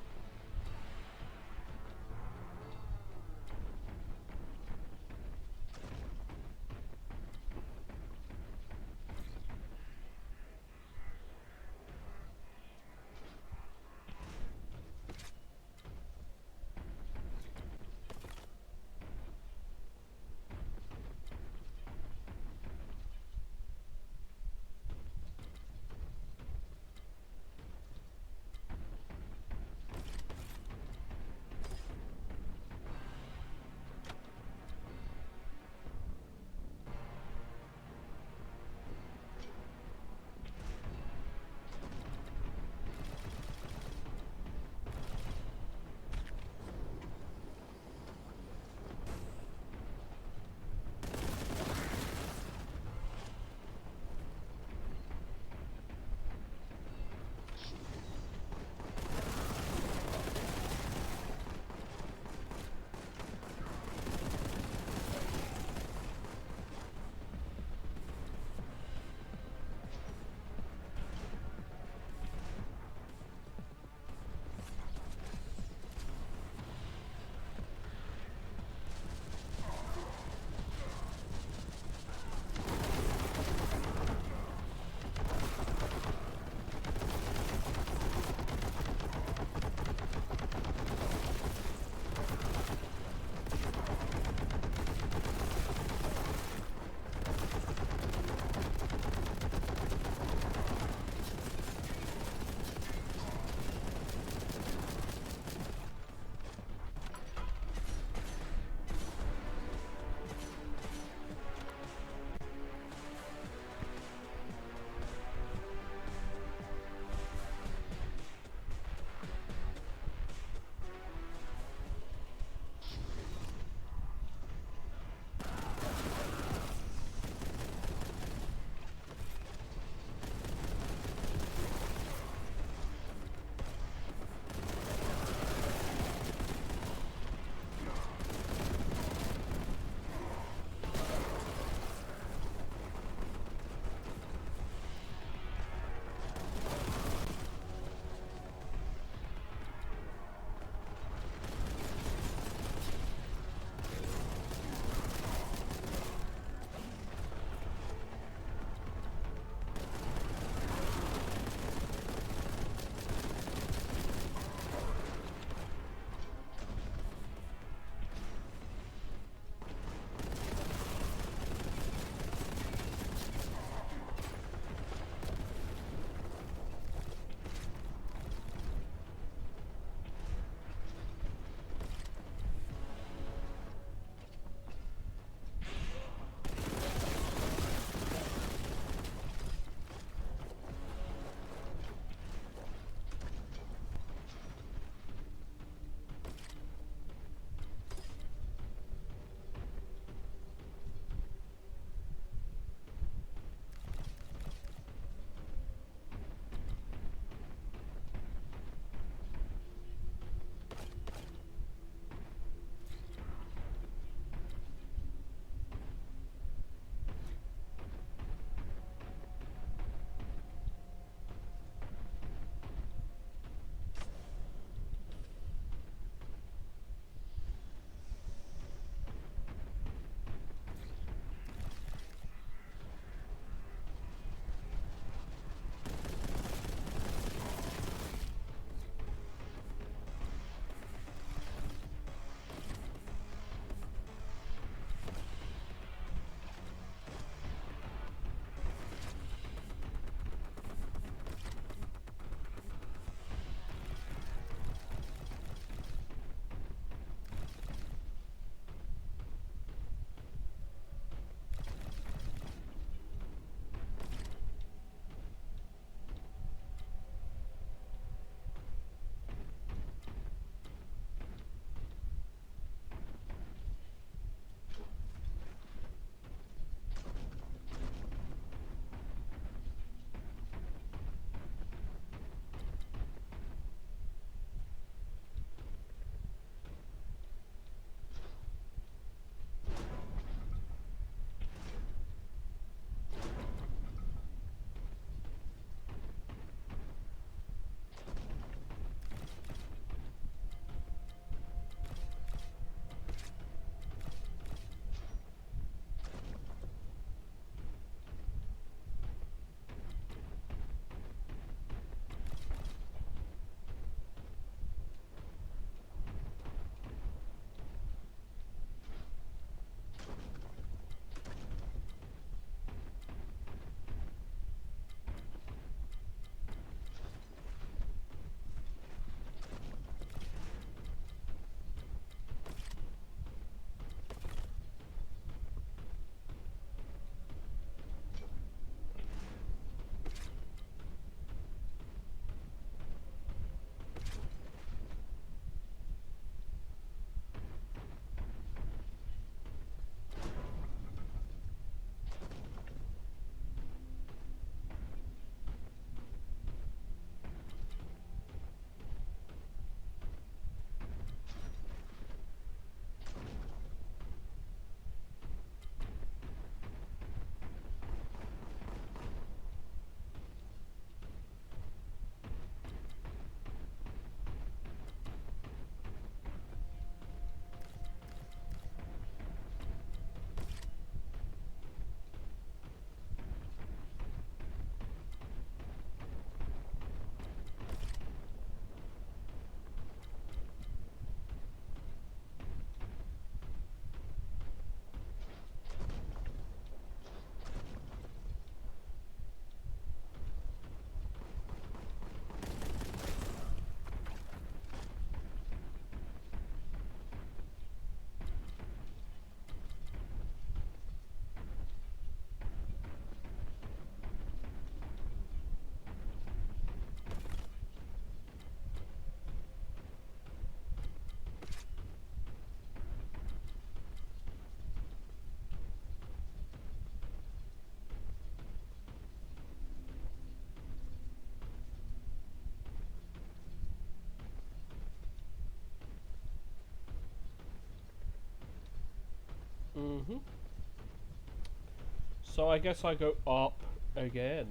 So I guess I go up again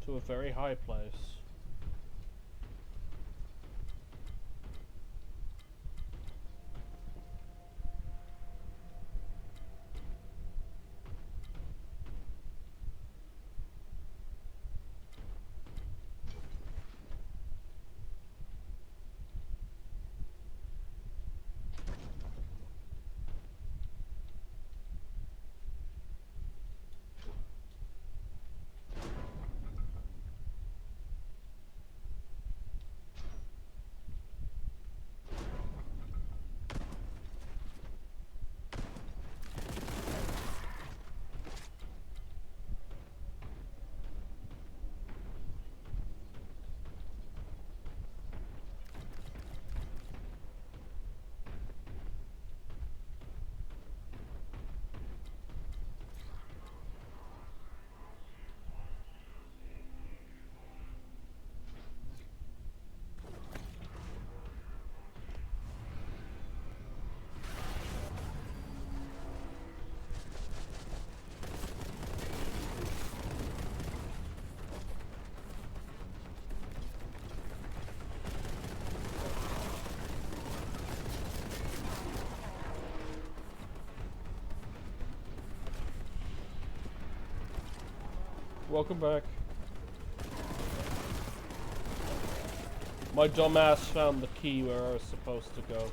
to a very high place. Welcome back. My dumbass found the key where I was supposed to go.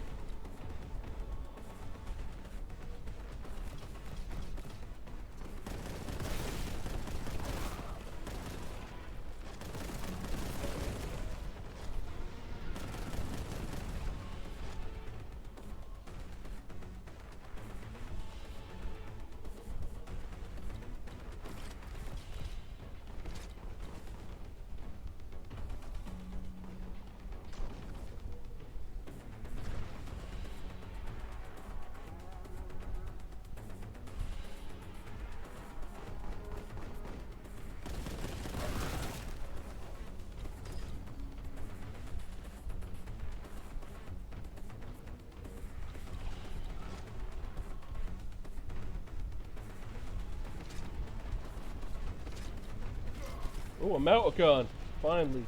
Oh, a melter gun! Finally.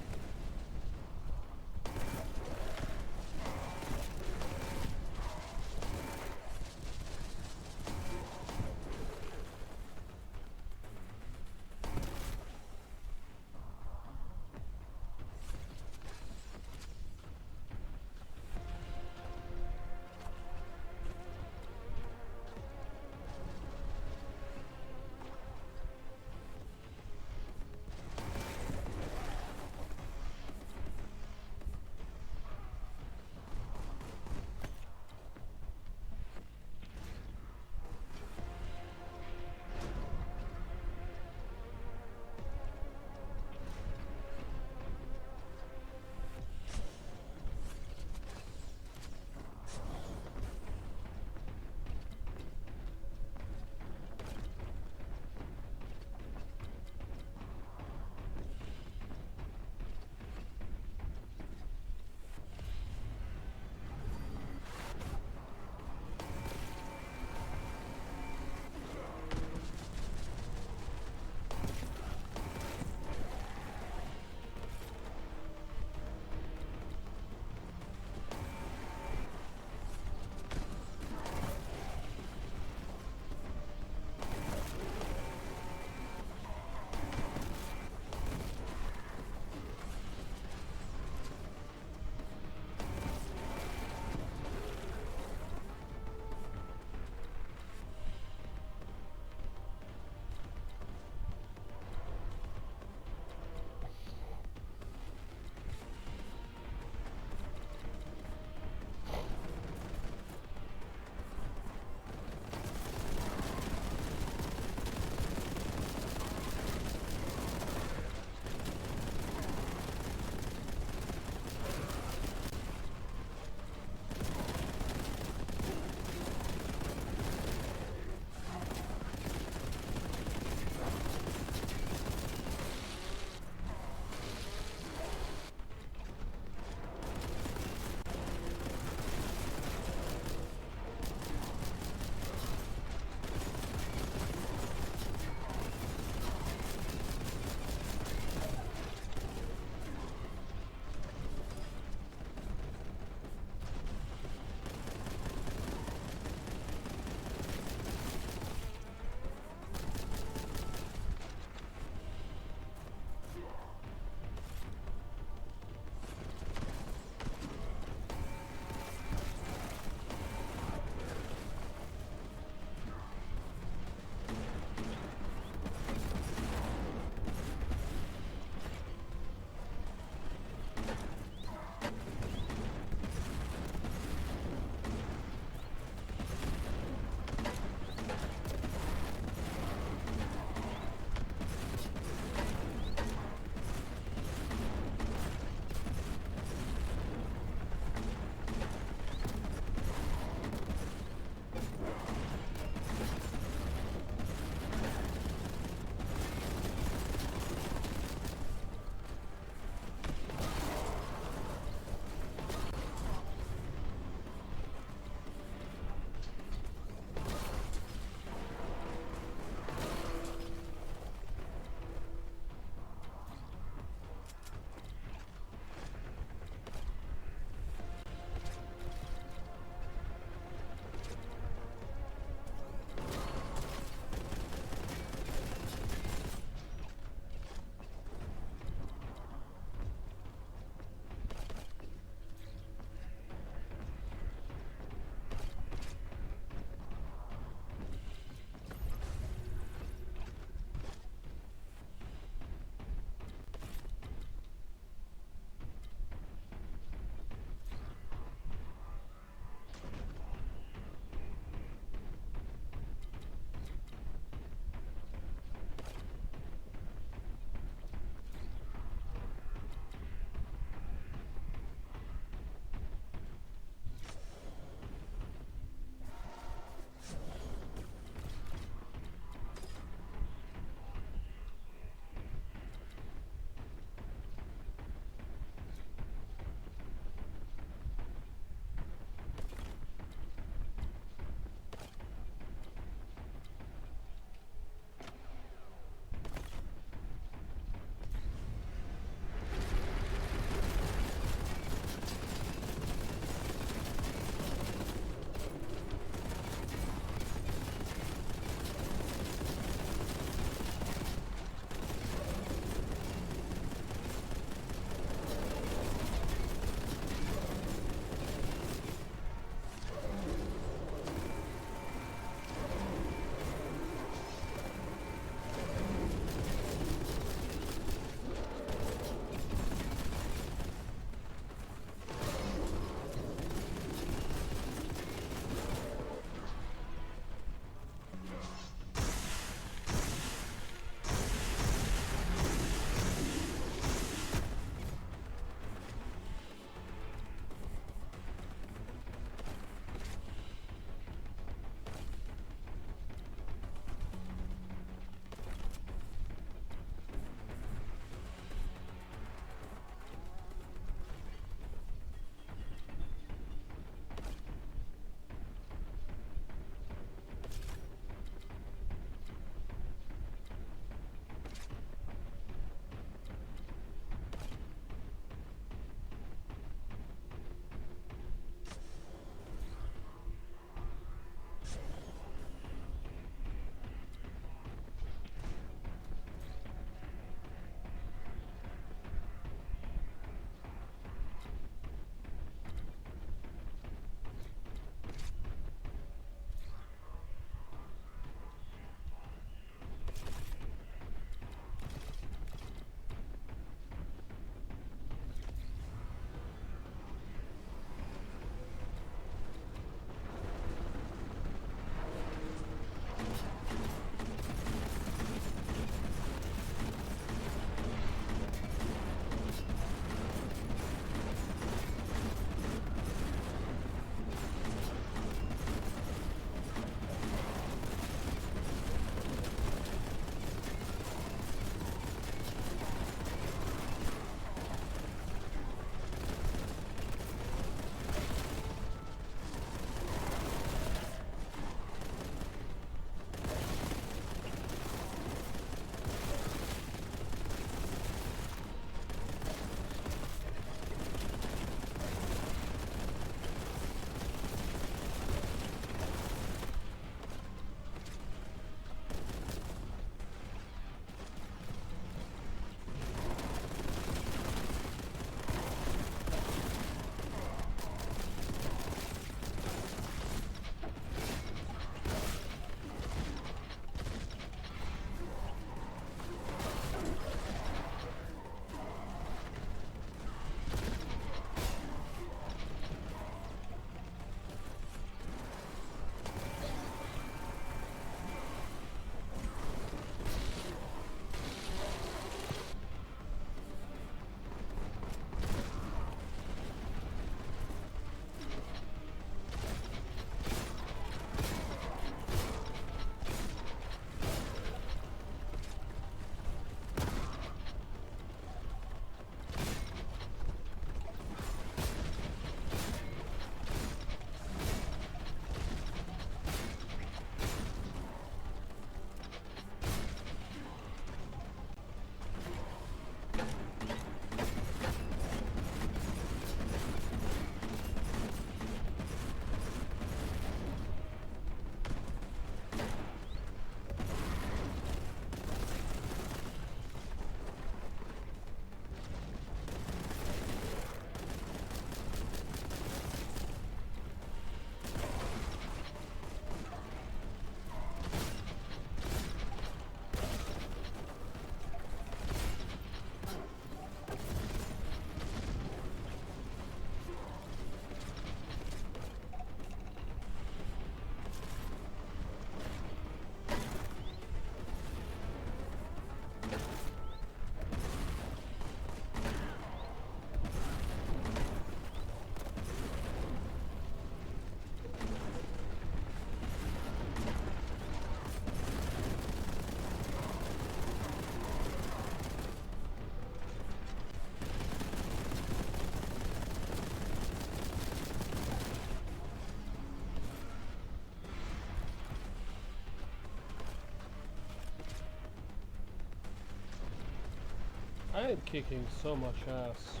I am kicking so much ass.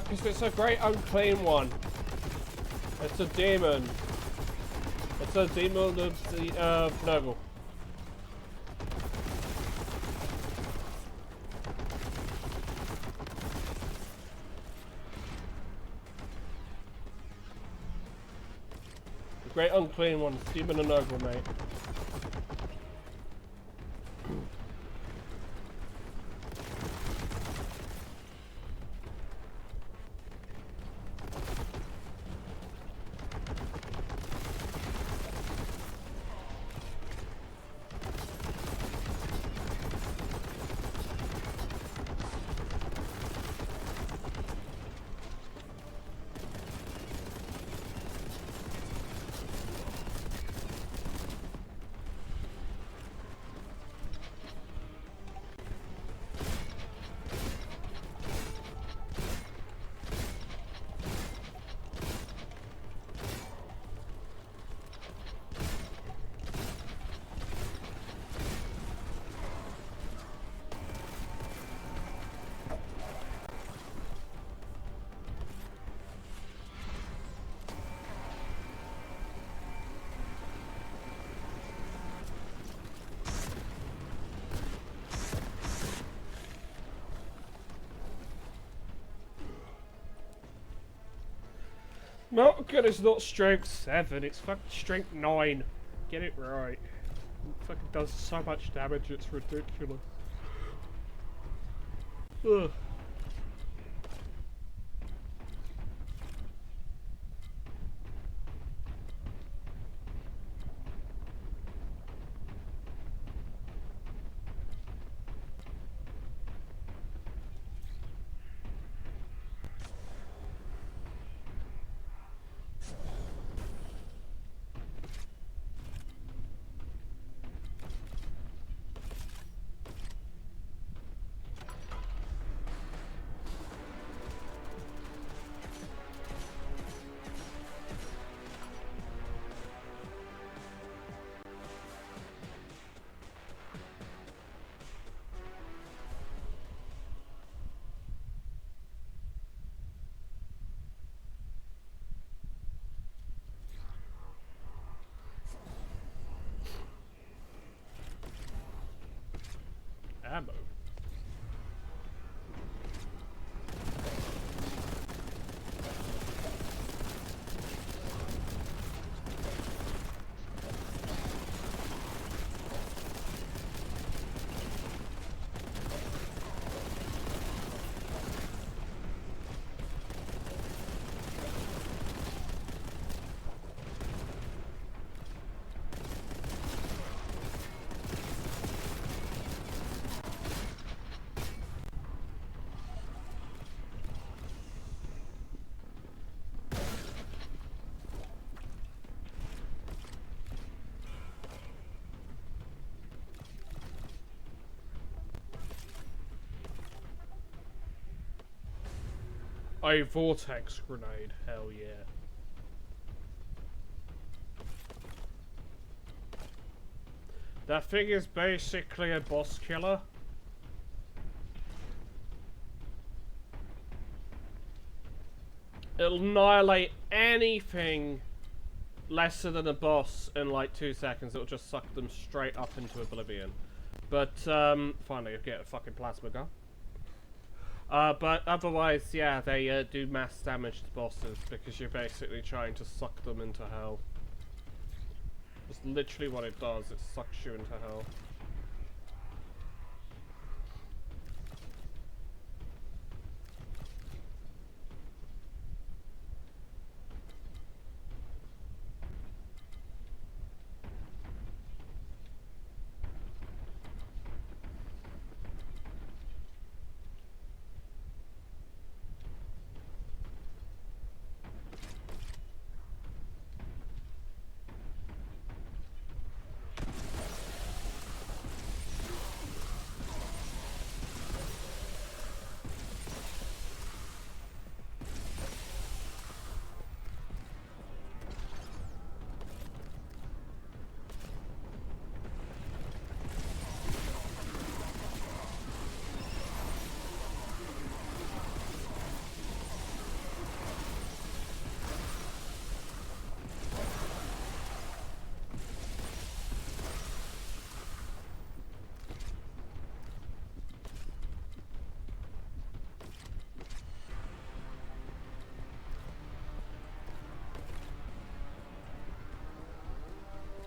Because it's a great unclean one. It's a demon. It's a demon of the Nurgle. The great unclean one, demon of Nurgle, mate. Boltgun is not strength 7, it's fucking strength 9. Get it right. It fucking does so much damage, it's ridiculous. Ugh. Ammo. A vortex grenade, hell yeah. That thing is basically a boss killer. It'll annihilate anything lesser than a boss in like 2 seconds. It'll just suck them straight up into oblivion. But finally I'll get a fucking plasma gun. But otherwise, yeah, they do mass damage to bosses because you're basically trying to suck them into hell. That's literally what it does, it sucks you into hell.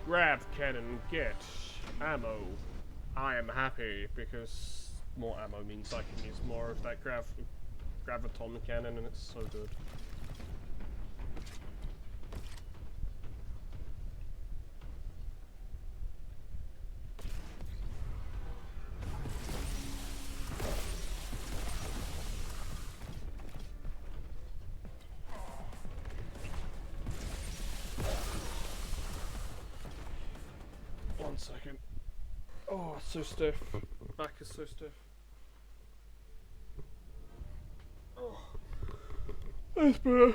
Grav cannon, get ammo. I am happy because more ammo means I can use more of that graviton cannon and it's so good. 1 second. Oh, it's so stiff. Back is so stiff. Oh. That's better.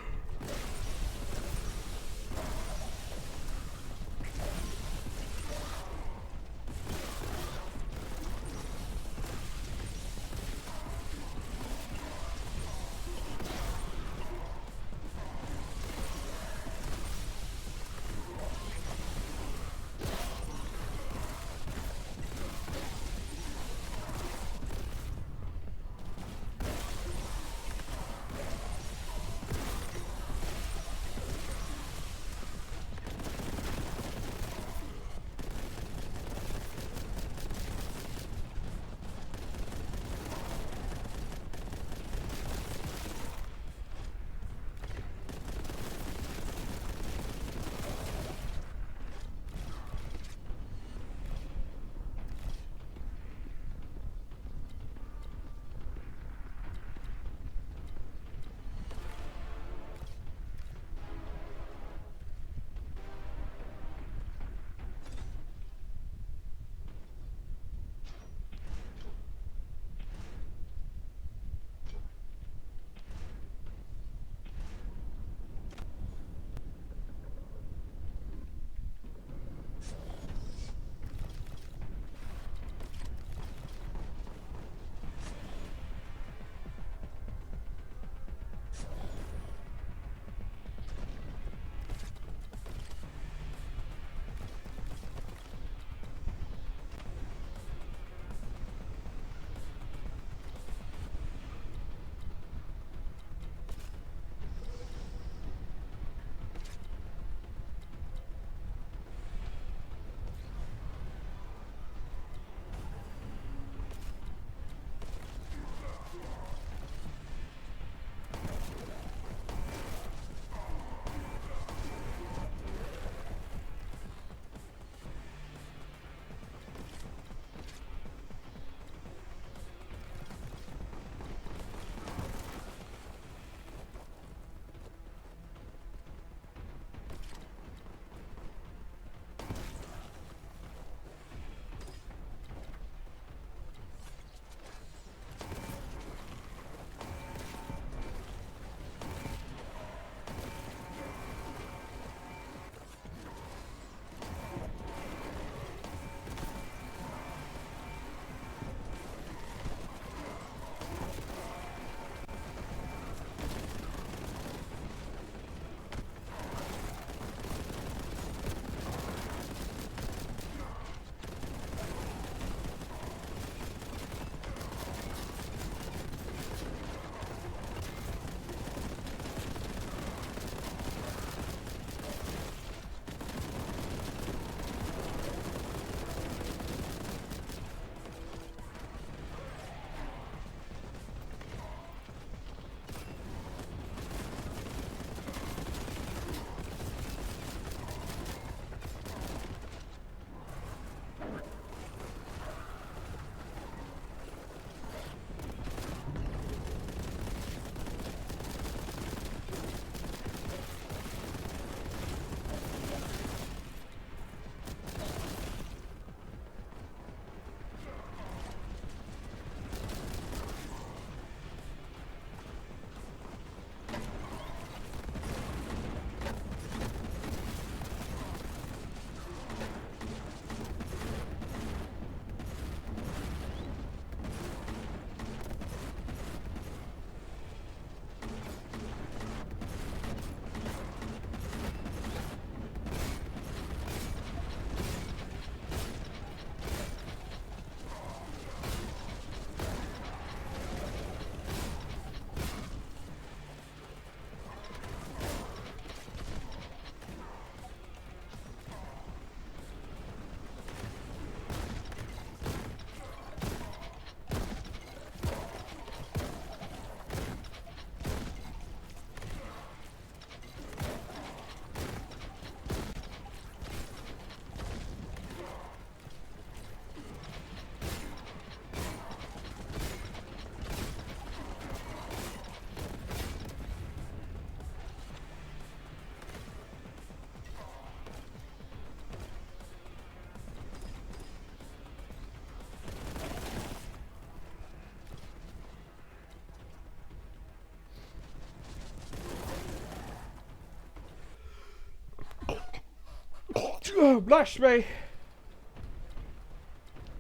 Bless me.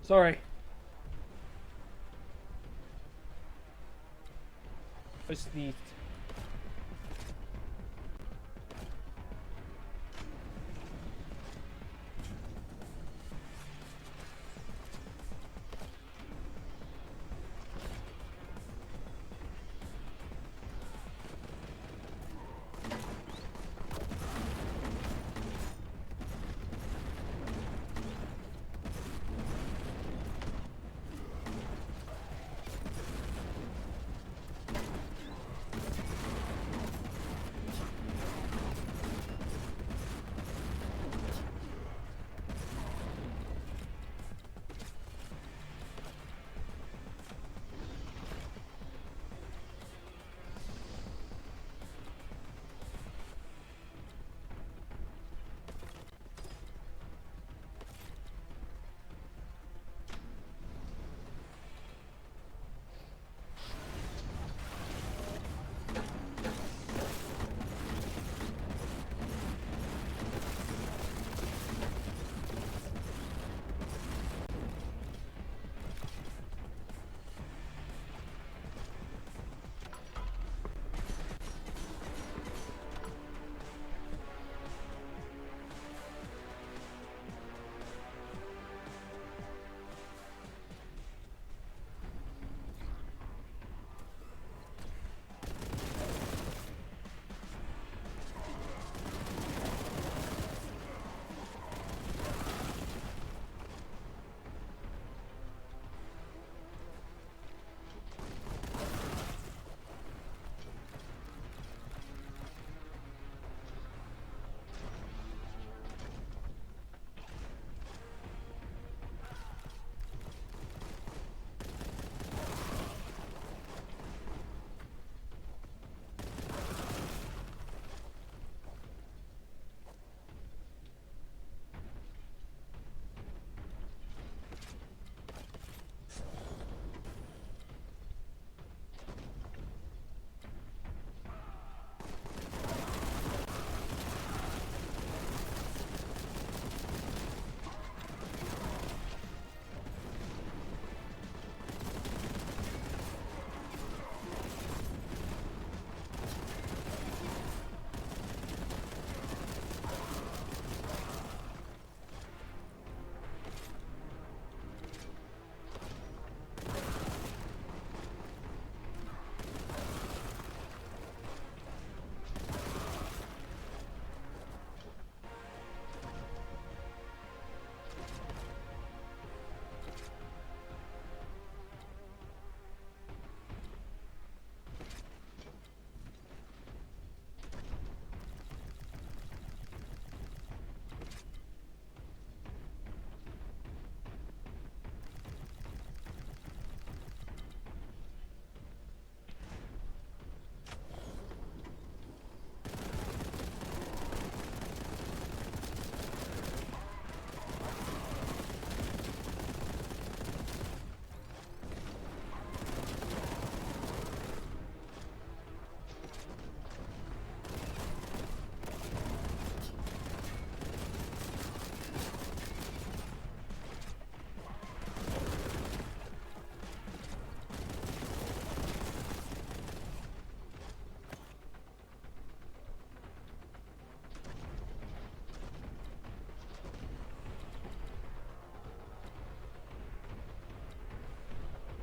Sorry. I sneezed.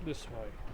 This way.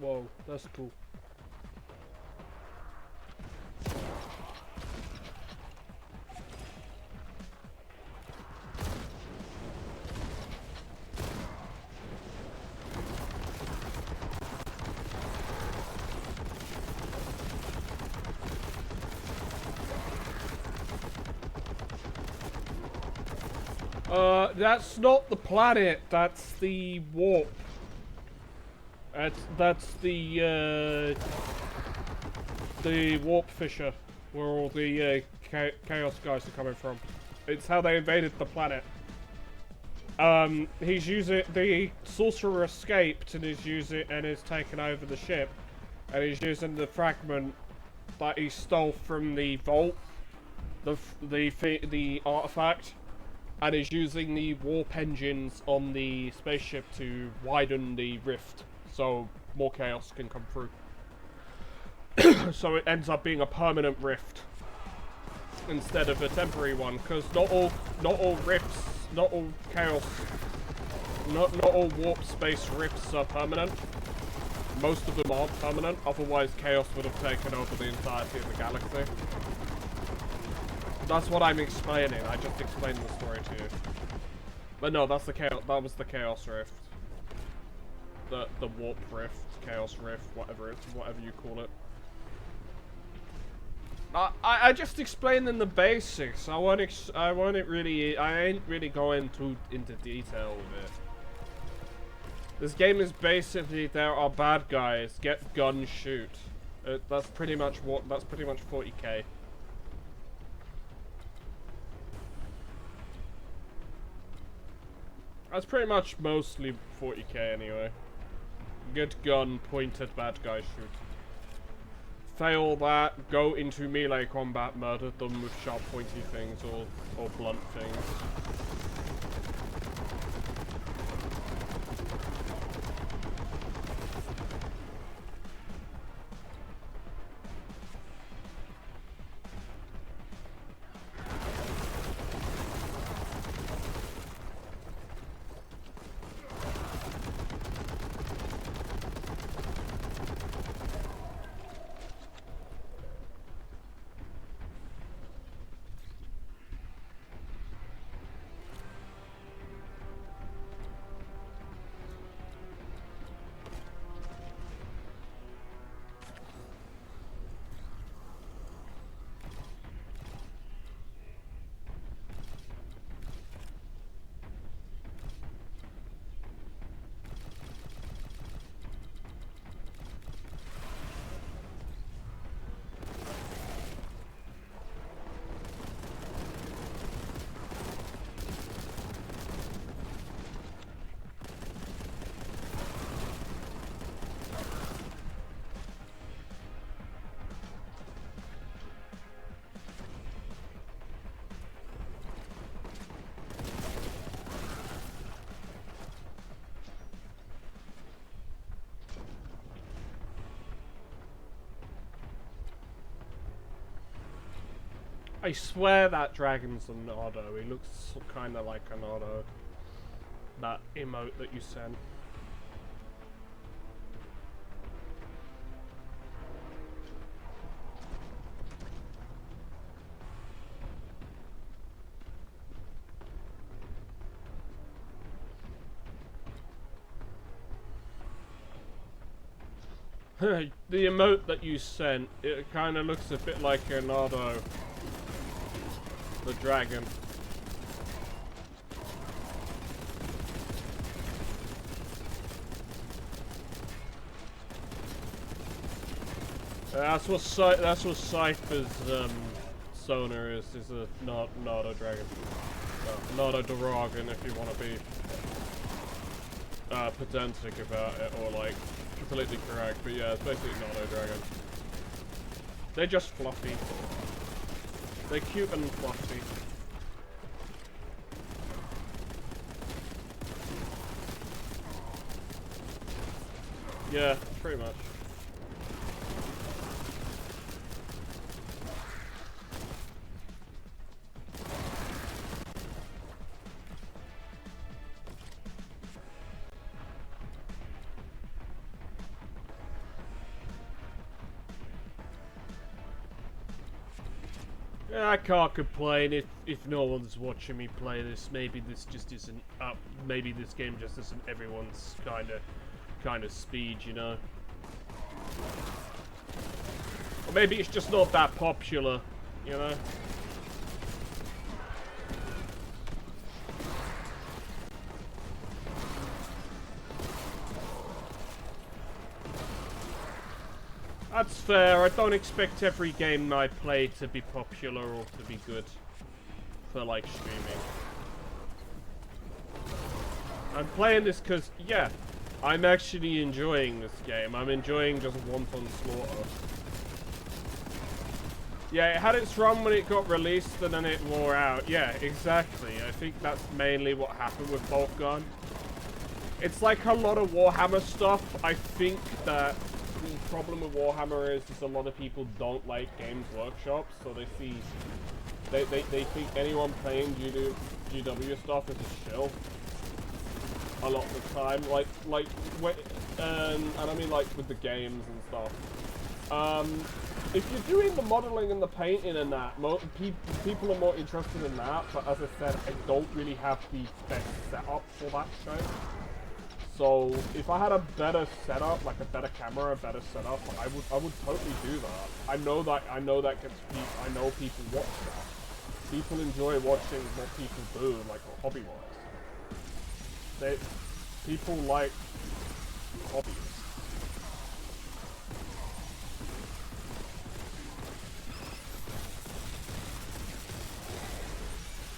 Whoa, that's cool. That's not the planet, that's the warp. That's the warp fissure, where all the chaos guys are coming from. It's how they invaded the planet. He's using, the sorcerer escaped and is taken over the ship, and he's using the fragment that he stole from the vault, the artifact. And is using the warp engines on the spaceship to widen the rift, so more chaos can come through. So it ends up being a permanent rift instead of a temporary one, because not all rifts, not all chaos, not all warp space rifts are permanent. Most of them aren't permanent, otherwise chaos would have taken over the entirety of the galaxy. That's what I'm explaining. I just explained the story to you. But no, that's the chaos. That was the chaos rift. The warp rift, chaos rift, whatever you call it. I just explained in the basics. I ain't really going into detail with it. This game is basically there are bad guys, get gun, shoot. That's pretty much 40k. That's pretty much mostly 40k anyway. Get gun, pointed, bad guy, shoot. Fail that, go into melee combat, murder them with sharp pointy things or blunt things. I swear that dragon's an Nardo. He looks kind of like a Nardo. That emote that you sent. The emote that you sent, it kind of looks a bit like a Nardo. The dragon. That's what Cypher's sonar is a Nardo dragon. Nardo dragon, if you want to be pedantic about it, or like completely correct. But yeah, it's basically Nardo dragon. They're just fluffy. They're cute and fluffy. Yeah, pretty much. I can't complain if no one's watching me play this. Maybe this just isn't up. Maybe this game just isn't everyone's kind of speed, you know. Or maybe it's just not that popular, you know. That's fair. I don't expect every game I play to be popular or to be good for, like, streaming. I'm playing this because, yeah, I'm actually enjoying this game. I'm enjoying just wanton slaughter. Yeah, it had its run when it got released and then it wore out. Yeah, exactly. I think that's mainly what happened with Boltgun. It's like a lot of Warhammer stuff. I think that the problem with Warhammer is a lot of people don't like Games Workshop, so they think anyone playing GW stuff is a shill. A lot of the time, and I mean like with the games and stuff. If you're doing the modeling and the painting and that, people are more interested in that. But as I said, I don't really have the best setup for that show. So if I had a better setup, like a better camera, a better setup, I would totally do that. I know that gets people. I know people watch that. People enjoy watching what people do, like hobby-wise. People like hobbies.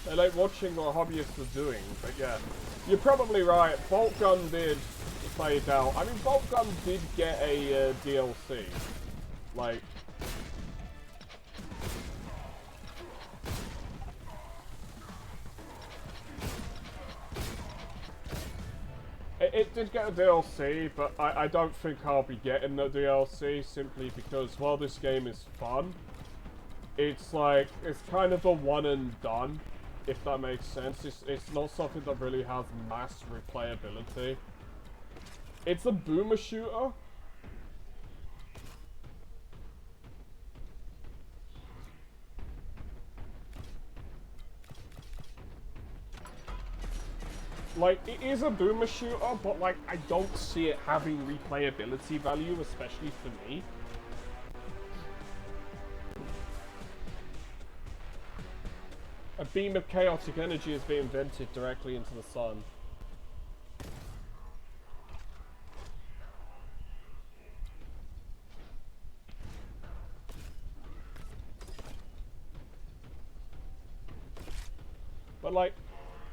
They like watching what hobbyists are doing, but yeah. You're probably right. Boltgun did fade out. I mean, Boltgun did get a DLC. Like... It did get a DLC, but I don't think I'll be getting the DLC simply because while this game is fun, it's like, it's kind of a one and done, if that makes sense. It's not something that really has mass replayability. It's a boomer shooter. Like, it is a boomer shooter, but like, I don't see it having replayability value, especially for me. A beam of chaotic energy is being vented directly into the sun. But like,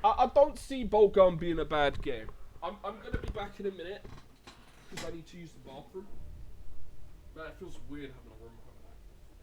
I don't see Boltgun being a bad game. I'm gonna be back in a minute because I need to use the bathroom. Man, it feels weird having a room with an actual space.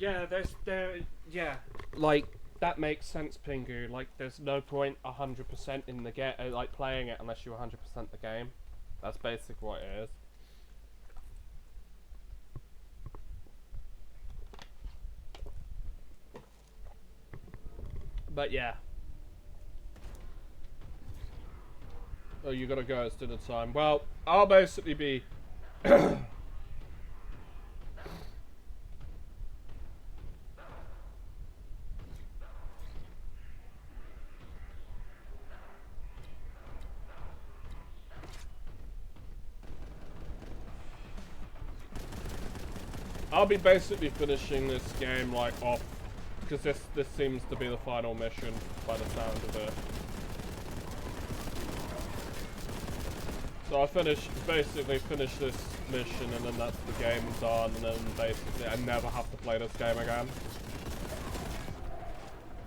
Yeah, yeah. Like, that makes sense, Pingu. Like, there's no point 100% in the like, playing it unless you 100% the game. That's basically what it is. But yeah. Oh, you gotta go, it's dinner time. Well, I'll basically be... I'll be basically finishing this game like off, because this seems to be the final mission by the sound of it. So I basically finish this mission, and then that's the game done, and then basically I never have to play this game again.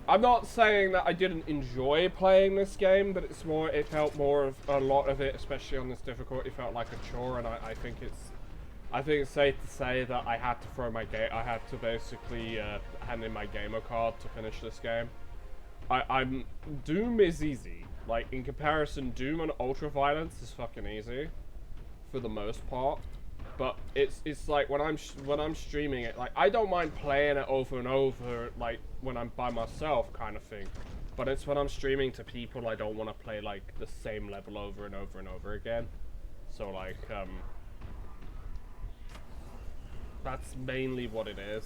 I'm not saying that I didn't enjoy playing this game, but it's more, it felt more of, a lot of it, especially on this difficulty, felt like a chore, and I think it's safe to say that I had to throw my I had to basically hand in my gamer card to finish this game. Doom is easy. Like, in comparison, Doom and Ultra Violence is fucking easy, for the most part. But it's like when I'm streaming it, like I don't mind playing it over and over, like when I'm by myself, kind of thing. But it's when I'm streaming to people, I don't want to play like the same level over and over and over again. So like that's mainly what it is.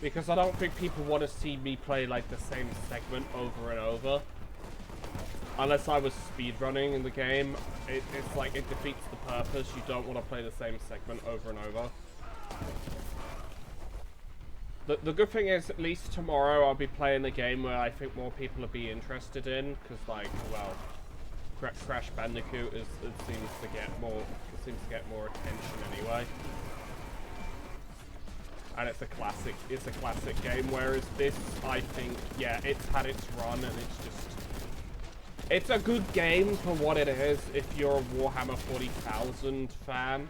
Because I don't think people want to see me play like the same segment over and over. Unless I was speedrunning in the game, it's like it defeats the purpose. You don't want to play the same segment over and over. The good thing is, at least tomorrow I'll be playing a game where I think more people will be interested in, because like, well, Crash Bandicoot seems to get more attention anyway. And it's a classic game, whereas this, I think, yeah, it's had its run, and it's a good game for what it is if you're a Warhammer 40,000 fan.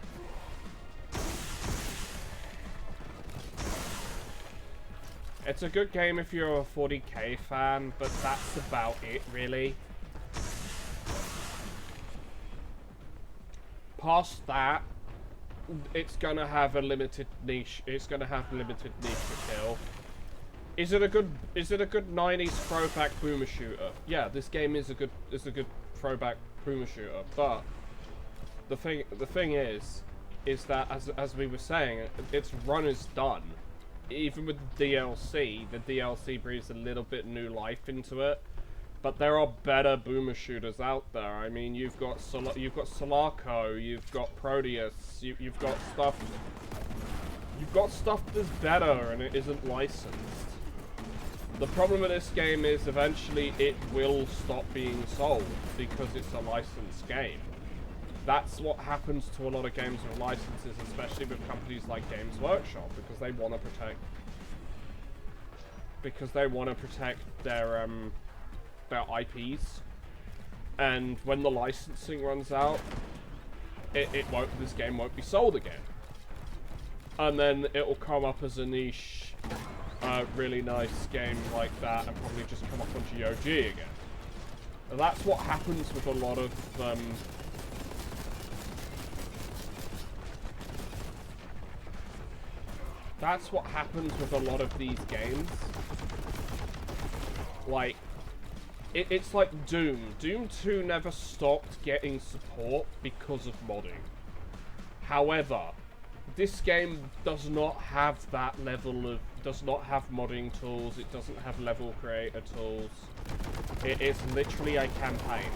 It's a good game if you're a 40k fan, but that's about it, really. Past that, it's gonna have a limited niche. It's gonna have limited niche to kill. Is it a good 90s throwback boomer shooter? Yeah, this game is a good throwback boomer shooter. But the thing is that as we were saying, its run is done. Even with the DLC breathes a little bit new life into it. But there are better boomer shooters out there. I mean, you've got Solarco, you've got Proteus, you've got stuff that's better and it isn't licensed. The problem with this game is eventually it will stop being sold because it's a licensed game. That's what happens to a lot of games with licenses, especially with companies like Games Workshop, because they want to protect their IPs, and when the licensing runs out, this game won't be sold again, and then it will come up as a niche, really nice game like that, and probably just come up on GOG again. And that's what happens with a lot of that's what happens with a lot of these games. Like, it's like Doom. Doom 2 never stopped getting support because of modding. However, this game does not have that level of... does not have modding tools. It doesn't have level creator tools. It's literally a campaign.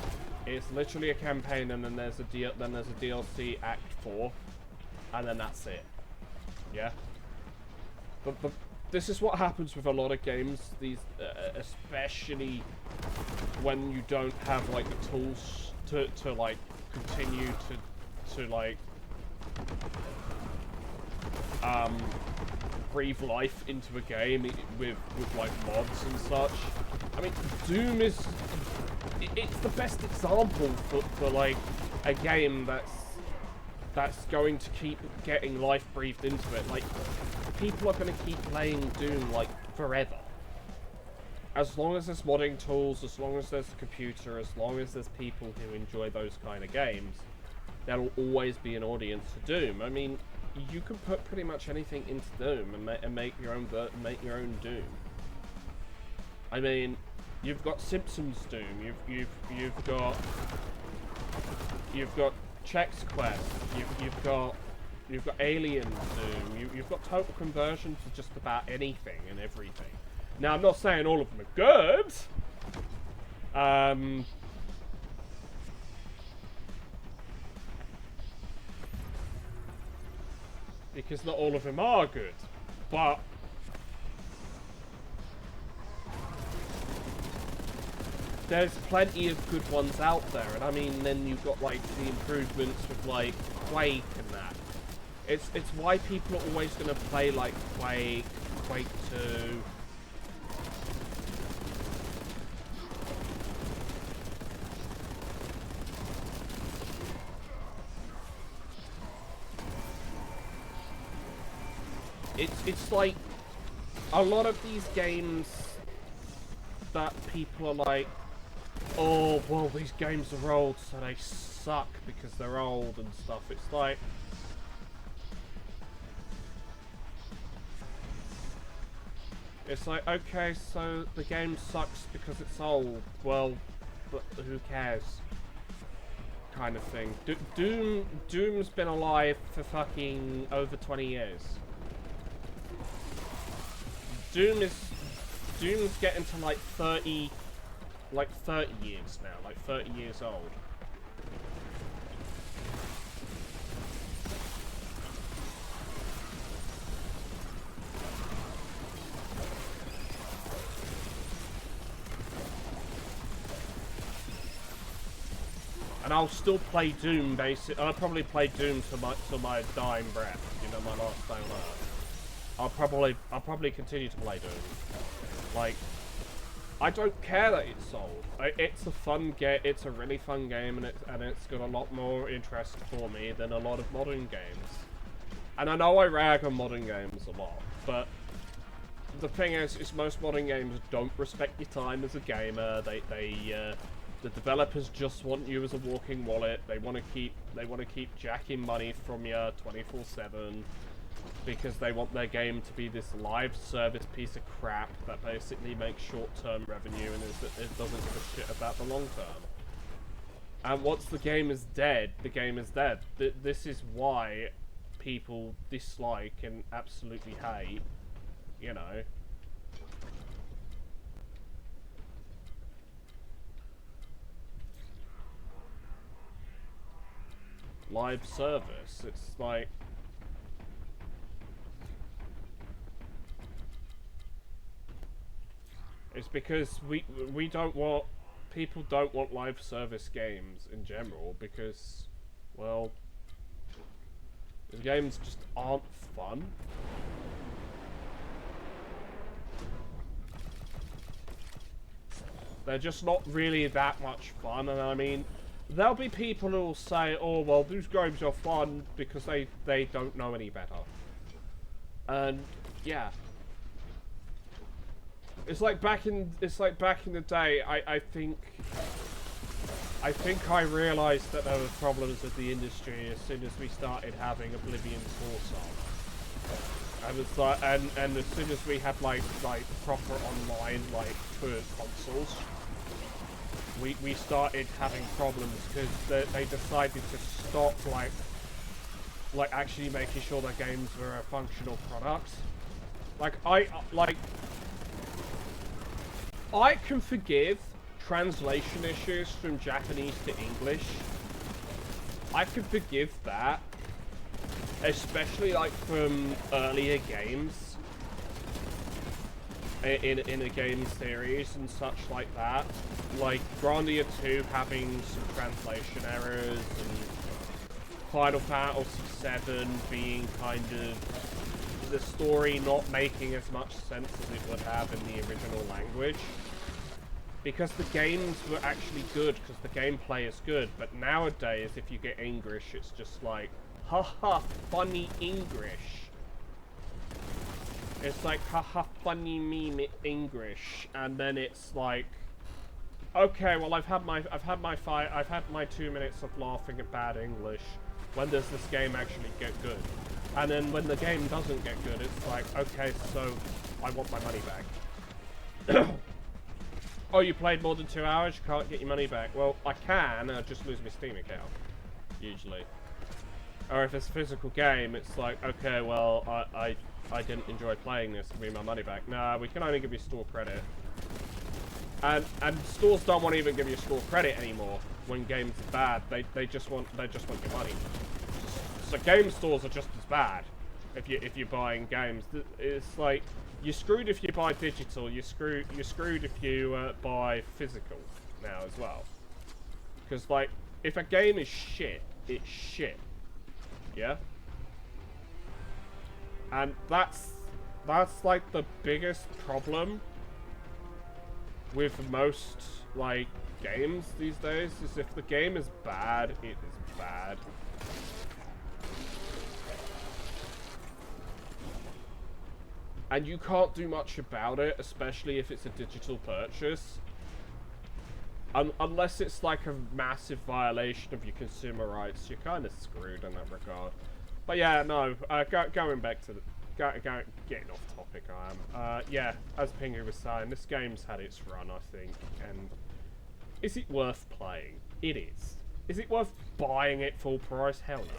It's literally a campaign, and then there's a DLC Act 4, and then that's it. Yeah? But this is what happens with a lot of games, these, especially when you don't have like the tools to like continue to like breathe life into a game with like mods and such. I mean, Doom is it's the best example for like a game that's going to keep getting life breathed into it. Like, people are going to keep playing Doom, like, forever. As long as there's modding tools, as long as there's a computer, as long as there's people who enjoy those kind of games, there'll always be an audience for Doom. I mean, you can put pretty much anything into Doom and make your own Doom. I mean, you've got Simpsons Doom, you've got Chex Quest, you've got Alien Doom, you've got Total Conversion for just about anything and everything. Now, I'm not saying all of them are good, Because not all of them are good, but there's plenty of good ones out there, and I mean, then you've got like the improvements with like Quake and that. It's why people are always going to play like Quake, Quake 2. It's like a lot of these games that people are like, oh, well, these games are old, so they suck because they're old and stuff. It's like, okay, so the game sucks because it's old. Well, but who cares? Kind of thing. Doom's been alive for fucking over 20 years. Doom's getting to like 30 years now, like 30 years old. And I'll still play Doom, basically. I'll probably play Doom till my dying breath, you know, my last day on Earth. I'll probably continue to play Doom. Like, I don't care that it's old. It's a fun game. It's a really fun game, and it's got a lot more interest for me than a lot of modern games. And I know I rag on modern games a lot, but the thing is most modern games don't respect your time as a gamer. The developers just want you as a walking wallet. They want to keep jacking money from you 24/7. Because they want their game to be this live service piece of crap that basically makes short-term revenue and it doesn't give a shit about the long term. And once the game is dead, the game is dead. This is why people dislike and absolutely hate, you know. Live service. It's like, it's because we don't want, people don't want live service games in general because, well, the games just aren't fun. They're just not really that much fun, and I mean, there'll be people who will say, oh, well, these games are fun because they don't know any better. And, yeah. It's like back in the day. I think I realised that there were problems with the industry as soon as we started having Oblivion 4 and it's like, and as soon as we had like proper online for consoles, we started having problems because they decided to stop like actually making sure their games were a functional product. I can forgive translation issues from Japanese to English. I can forgive that. Especially like from earlier games. In a game series and such like that. Like Grandia 2 having some translation errors and Final Fantasy 7 being kind of the story not making as much sense as it would have in the original language. Because the games were actually good, because the gameplay is good, but nowadays if you get English it's just like, haha, funny English. It's like, haha, funny meme English, and then it's like, okay, well I've had my 2 minutes of laughing at bad English. When does this game actually get good? And then when the game doesn't get good, it's like, okay, so I want my money back. Oh, you played more than 2 hours? You can't get your money back. Well, I can, I'll just lose my Steam account, usually. Or if it's a physical game, it's like, okay, well, I didn't enjoy playing this, give me my money back. Nah, we can only give you store credit. And stores don't want to even give you store credit anymore when games are bad. They just want your money. So game stores are just as bad if you're buying games. It's like you're screwed if you buy digital. You're screwed if you buy physical now as well. Because like if a game is shit, it's shit. Yeah. And that's like the biggest problem with most like games these days, is if the game is bad, it is bad. And you can't do much about it, especially if it's a digital purchase. Unless it's like a massive violation of your consumer rights, you're kind of screwed in that regard. But yeah, no, going back to the... getting off topic, I am. Yeah, as Pingu was saying, this game's had its run, I think, and is it worth playing? It is. Is it worth buying it full price? Hell no.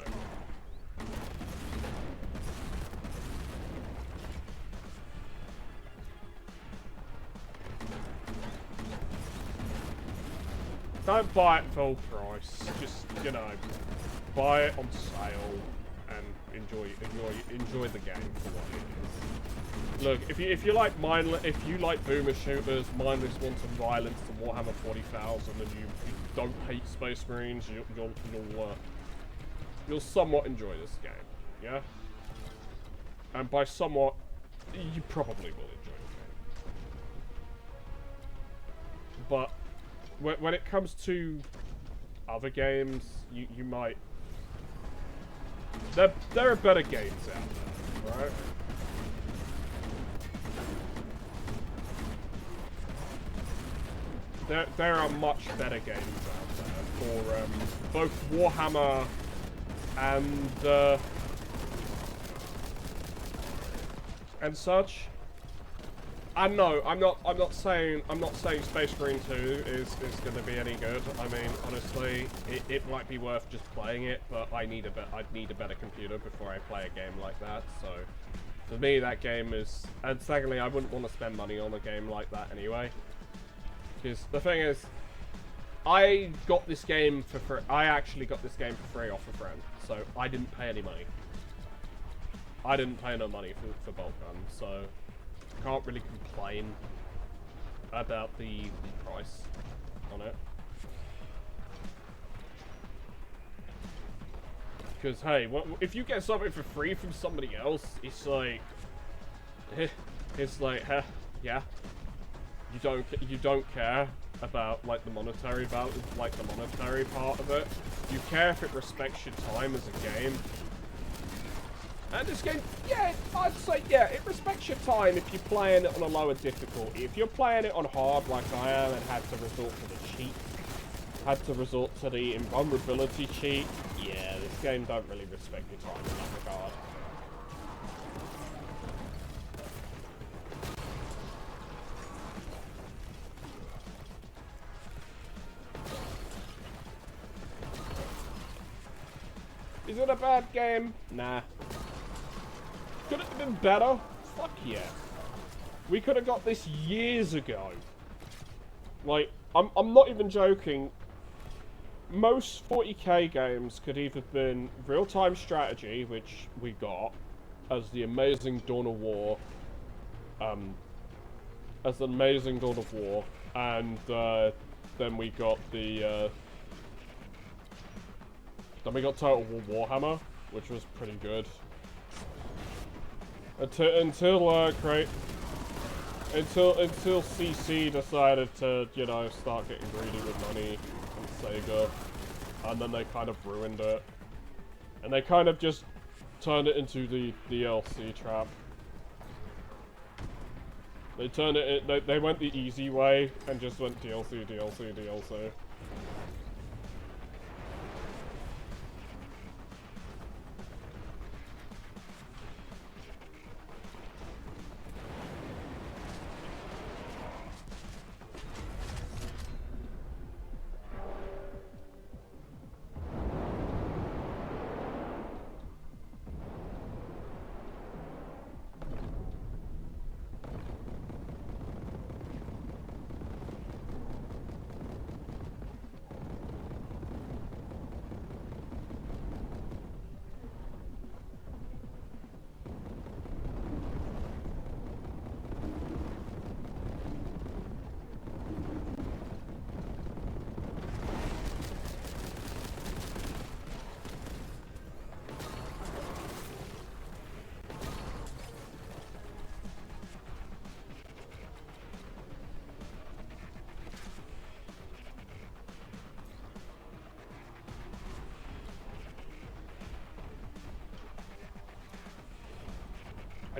Don't buy it full price. Just, you know, buy it on sale and enjoy the game for what it is. Look, if you like boomer shooters, mindless wanton violence, and Warhammer 40,000, and you don't hate Space Marines, you'll somewhat enjoy this game, yeah. And by somewhat, you probably will enjoy the game. But when it comes to other games, you might. There are better games out there, right? There are much better games out there for both Warhammer and such. And no, I'm not saying Space Marine 2 is going to be any good. I mean, honestly, it might be worth just playing it, but I'd need a better computer before I play a game like that. So, for me, that game is. And secondly, I wouldn't want to spend money on a game like that anyway. Because the thing is, I got this game for free. I actually got this game for free off a friend, so I didn't pay any money. I didn't pay no money for Boltgun, so. Can't really complain about the price on it. Because hey, if you get something for free from somebody else, it's like, yeah, you don't care about like the monetary value, like the monetary part of it. You care if it respects your time as a game. And this game, yeah, I'd say, yeah, it respects your time if you're playing it on a lower difficulty. If you're playing it on hard like I am and had to resort to the cheat, had to resort to the invulnerability cheat, yeah, this game don't really respect your time in that regard. Is it a bad game? Nah. Could it have been better? Fuck yeah. We could have got this years ago. Like, I'm not even joking. Most 40k games could either have been real-time strategy, which we got, as the amazing Dawn of War. As the amazing Dawn of War. And, then we got the, then we got Total War Warhammer, which was pretty good. Until CC decided to, you know, start getting greedy with money from Sega, and then they kind of ruined it, and they kind of just turned it into the DLC trap. They turned it. They went the easy way and just went DLC, DLC, DLC.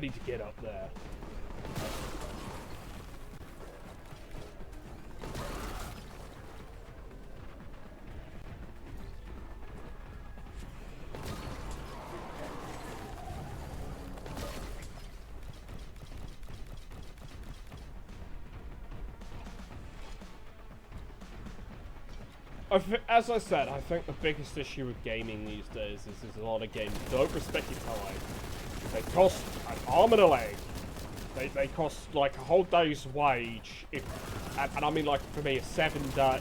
need to get up there. As I said, I think the biggest issue with gaming these days is there's a lot of games that don't respect your time. They cost an arm and a leg. They cost like a whole day's wage. And I mean, like for me, a 7 hour,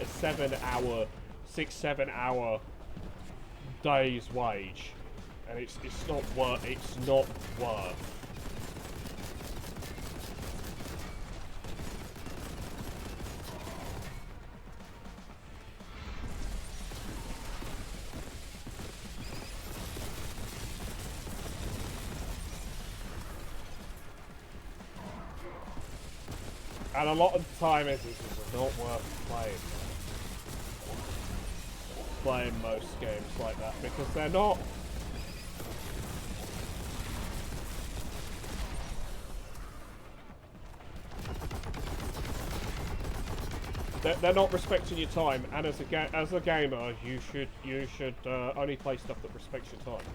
6-7 hour day's wage, and it's not worth. It's not worth. And a lot of the time it's not worth playing most games like that, because they're not. They're not respecting your time, and as a gamer, you should only play stuff that respects your time.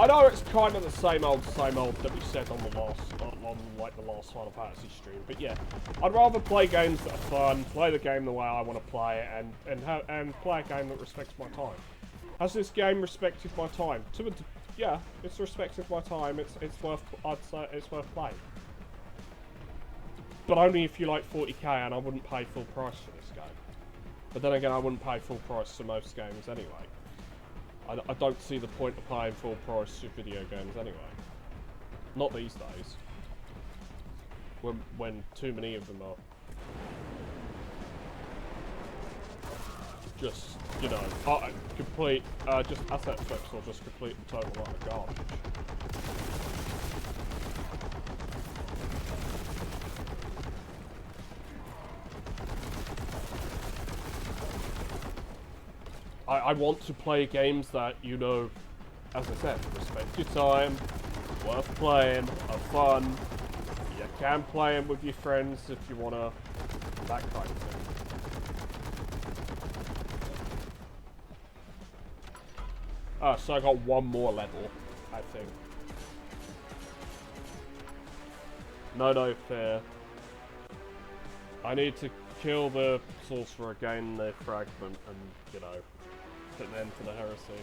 I know it's kind of the same old that we said on the last Final Fantasy stream, but yeah, I'd rather play games that are fun, play the game the way I want to play it, and play a game that respects my time. Has this game respected my time? Yeah, it's respected my time. It's worth. I'd say it's worth playing, but only if you like 40k, and I wouldn't pay full price for this game. But then again, I wouldn't pay full price for most games anyway. I don't see the point of paying full price for video games anyway. Not these days. When too many of them are just, you know, complete, just asset flips or just complete and total lot of garbage. I want to play games that, you know, as I said, respect your time, worth playing, are fun, you can play them with your friends if you want to, that kind of thing. So I got one more level, I think. No fear. I need to kill the sorcerer, gain the fragment, and, you know, put an end to the heresy.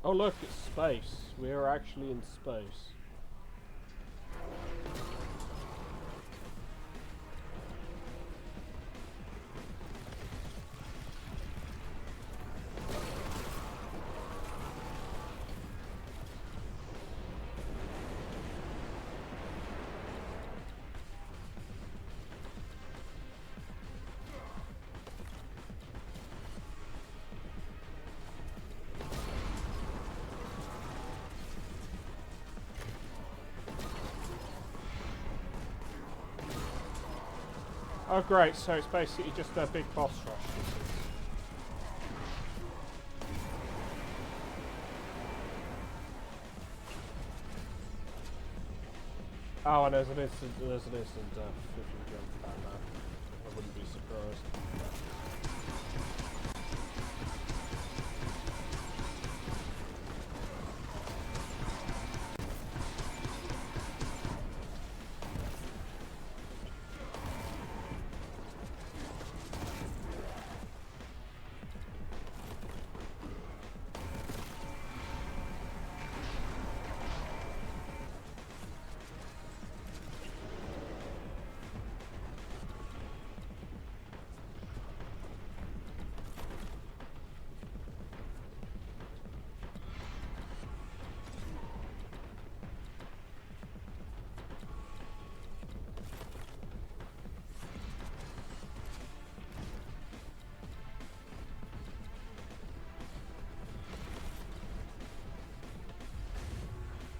Oh look, it's space. We are actually in space. Oh great, so it's basically just a big boss rush. Oh, and there's an instant death if you jump down there. I wouldn't be surprised.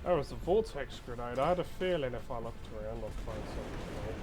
Oh, it's a vortex grenade. I had a feeling if I looked around I'd find something.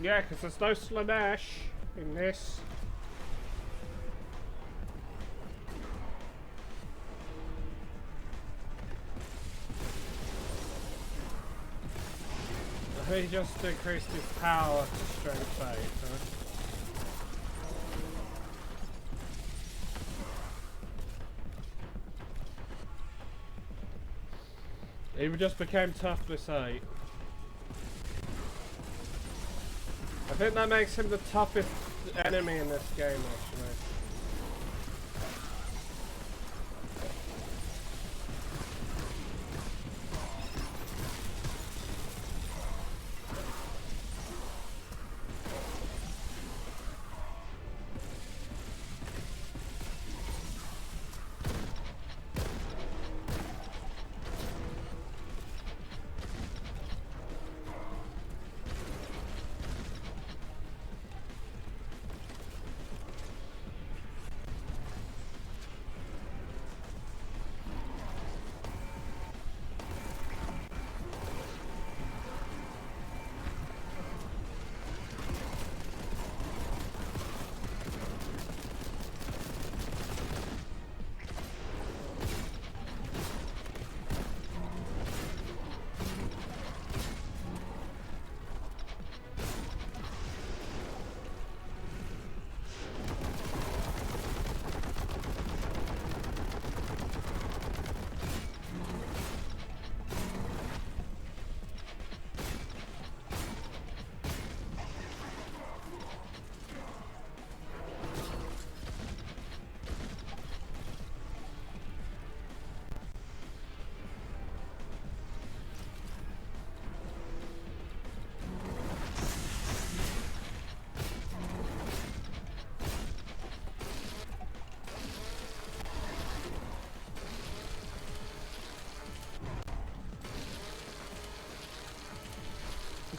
Yeah, because there's no Slanesh in this. He just increased his power to strength 8, huh? He just became toughness 8. I think that makes him the toughest enemy in this game, actually.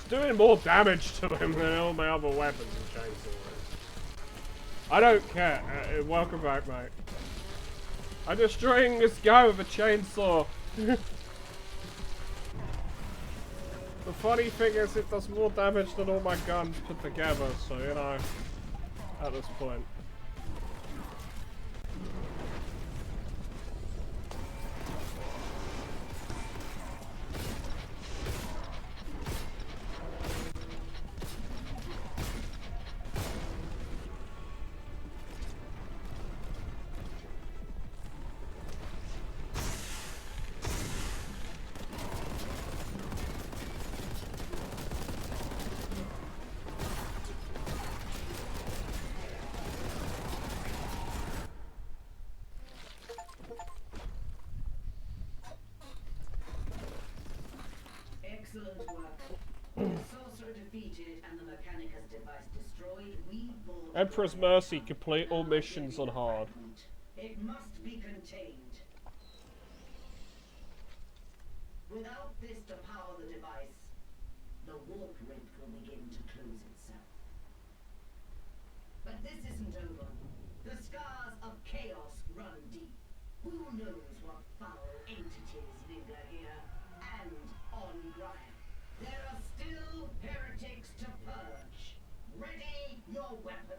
Doing more damage to him than all my other weapons and chainsaw. I don't care. Welcome back, mate. I'm destroying this guy with a chainsaw. The funny thing is, it does more damage than all my guns put together, so you know, at this point. Excellent work. The sorcerer defeated and the Mechanicus device destroyed. We bought Emperor's Mercy, complete all missions on hard. It must be contained. Without this to power the device, the warp rift will begin to close itself. But this isn't over. The scars of chaos run deep. Who knows what foul entities linger here and on Grime? There are still heretics to purge. Ready your weapon.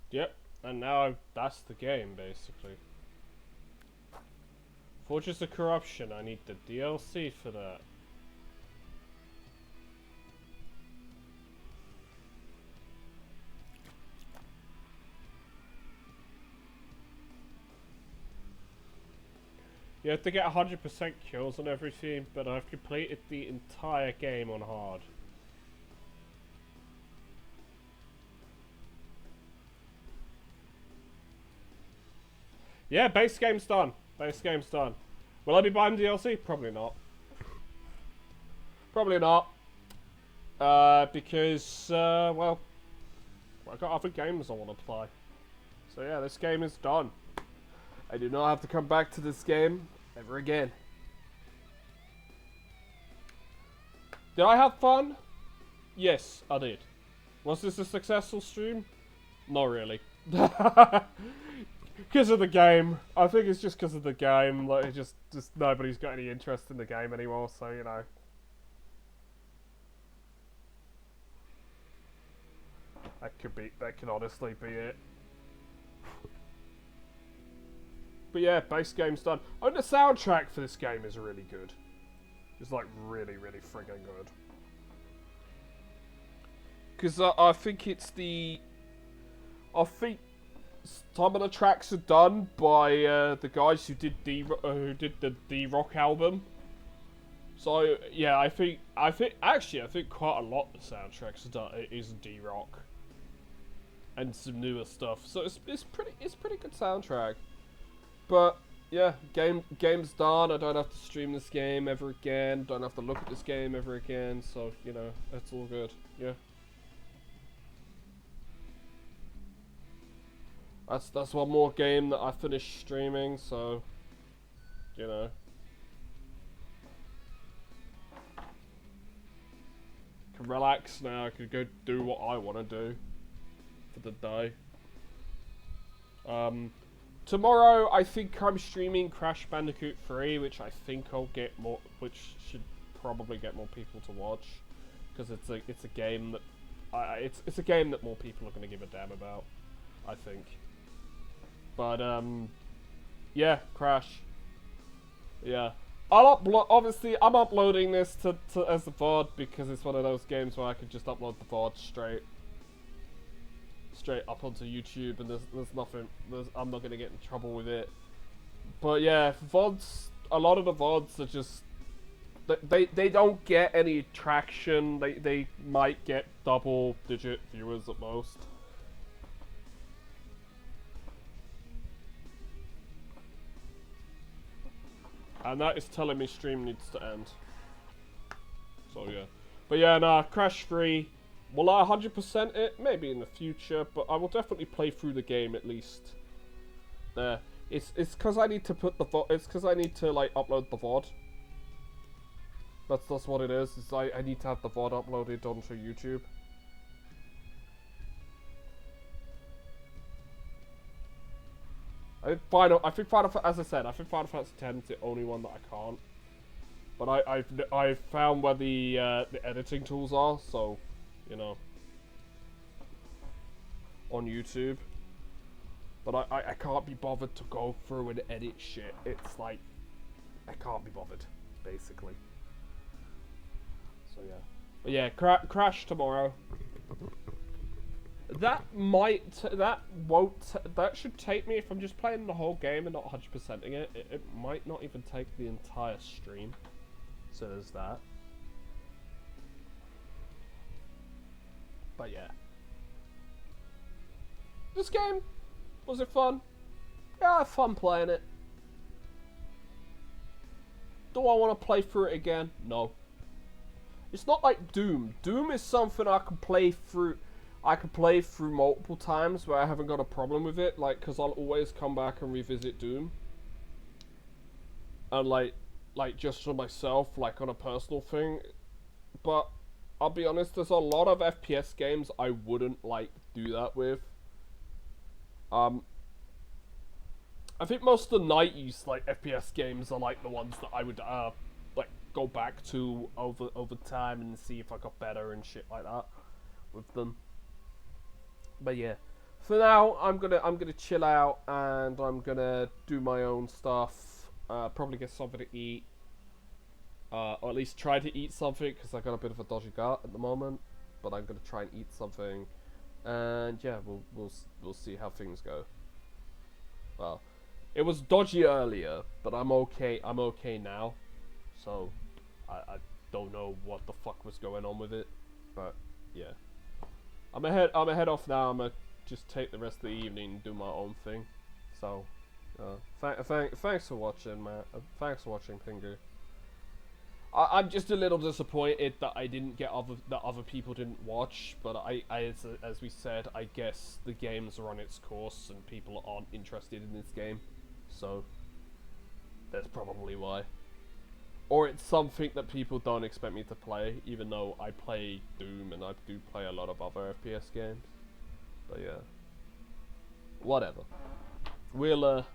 Yep, and now that's the game, basically. Fortress of Corruption, I need the DLC for that. You have to get 100% kills on everything, but I've completed the entire game on hard. Yeah, base game's done. Base game's done. Will I be buying DLC? Probably not. Probably not. Because, well, I got other games I want to play. So yeah, this game is done. I do not have to come back to this game ever again. Did I have fun? Yes, I did. Was this a successful stream? Not really. Because of the game. I think it's just because of the game. Like, just nobody's got any interest in the game anymore, so, you know. That could honestly be it. But yeah, base game's done. Oh, the soundtrack for this game is really good. It's like really, really friggin' good. Because I think it's the... I think some of the tracks are done by the guys who did the D-Rock album. So yeah, I think quite a lot of the soundtracks are done is D-Rock. And some newer stuff. So it's pretty good soundtrack. But yeah, game's done. I don't have to stream this game ever again. Don't have to look at this game ever again. So, you know, that's all good. Yeah. That's one more game that I finished streaming, so you know. Can relax now, I can go do what I wanna do for the day. Tomorrow I think I'm streaming Crash Bandicoot 3, which I think which should probably get more people to watch, because it's a game that it's a game that more people are gonna give a damn about, I think. But yeah, Crash. Yeah, obviously I'm uploading this to as a VOD because it's one of those games where I could just upload the VOD straight up onto YouTube, and there's nothing. I'm not gonna get in trouble with it. But yeah, VODs. A lot of the VODs are just they don't get any traction. They might get double-digit viewers at most. And that is telling me stream needs to end. So yeah. But yeah, nah, Crash 3. Will I 100% it? Maybe in the future, but I will definitely play through the game at least. There. It's because I need to put the VOD. It's because I need to like upload the VOD. That's what it is. I need to have the VOD uploaded onto YouTube. As I think Final Fantasy X is the only one that I can't. But I've found where the editing tools are, so you know, on YouTube. But I can't be bothered to go through and edit shit. It's like I can't be bothered, basically. So yeah, but yeah, Crash tomorrow. That should take me, if I'm just playing the whole game and not 100%ing it, it might not even take the entire stream. So there's that. But yeah. This game, was it fun? Yeah, I had fun playing it. Do I want to play through it again? No. It's not like Doom. Doom is something I can play through. I could play through multiple times where I haven't got a problem with it, like, because I'll always come back and revisit Doom. And, like just for myself, like, on a personal thing. But, I'll be honest, there's a lot of FPS games I wouldn't, like, do that with. I think most of the 90s, like, FPS games are, like, the ones that I would, like, go back to over time and see if I got better and shit like that with them. But yeah, for now I'm gonna chill out and I'm gonna do my own stuff. Probably get something to eat, or at least try to eat something because I got a bit of a dodgy gut at the moment. But I'm gonna try and eat something, and yeah, we'll see how things go. Well, it was dodgy earlier, but I'm okay. I'm okay now, so I don't know what the fuck was going on with it, but yeah. I'm gonna head off now. I'm gonna just take the rest of the evening and do my own thing. So, thanks for watching, man. Thanks for watching, Pingu. I'm just a little disappointed that I didn't get that other people didn't watch, but as we said, I guess the game's run its course and people aren't interested in this game, so that's probably why. Or it's something that people don't expect me to play, even though I play Doom and I do play a lot of other FPS games. But yeah, whatever. We'll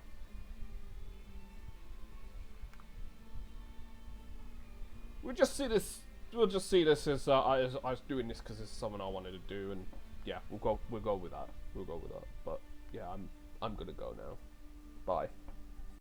just see this. We'll just see this as I was doing this because it's something I wanted to do, and yeah, we'll go with that. We'll go with that. But yeah, I'm gonna go now. Bye.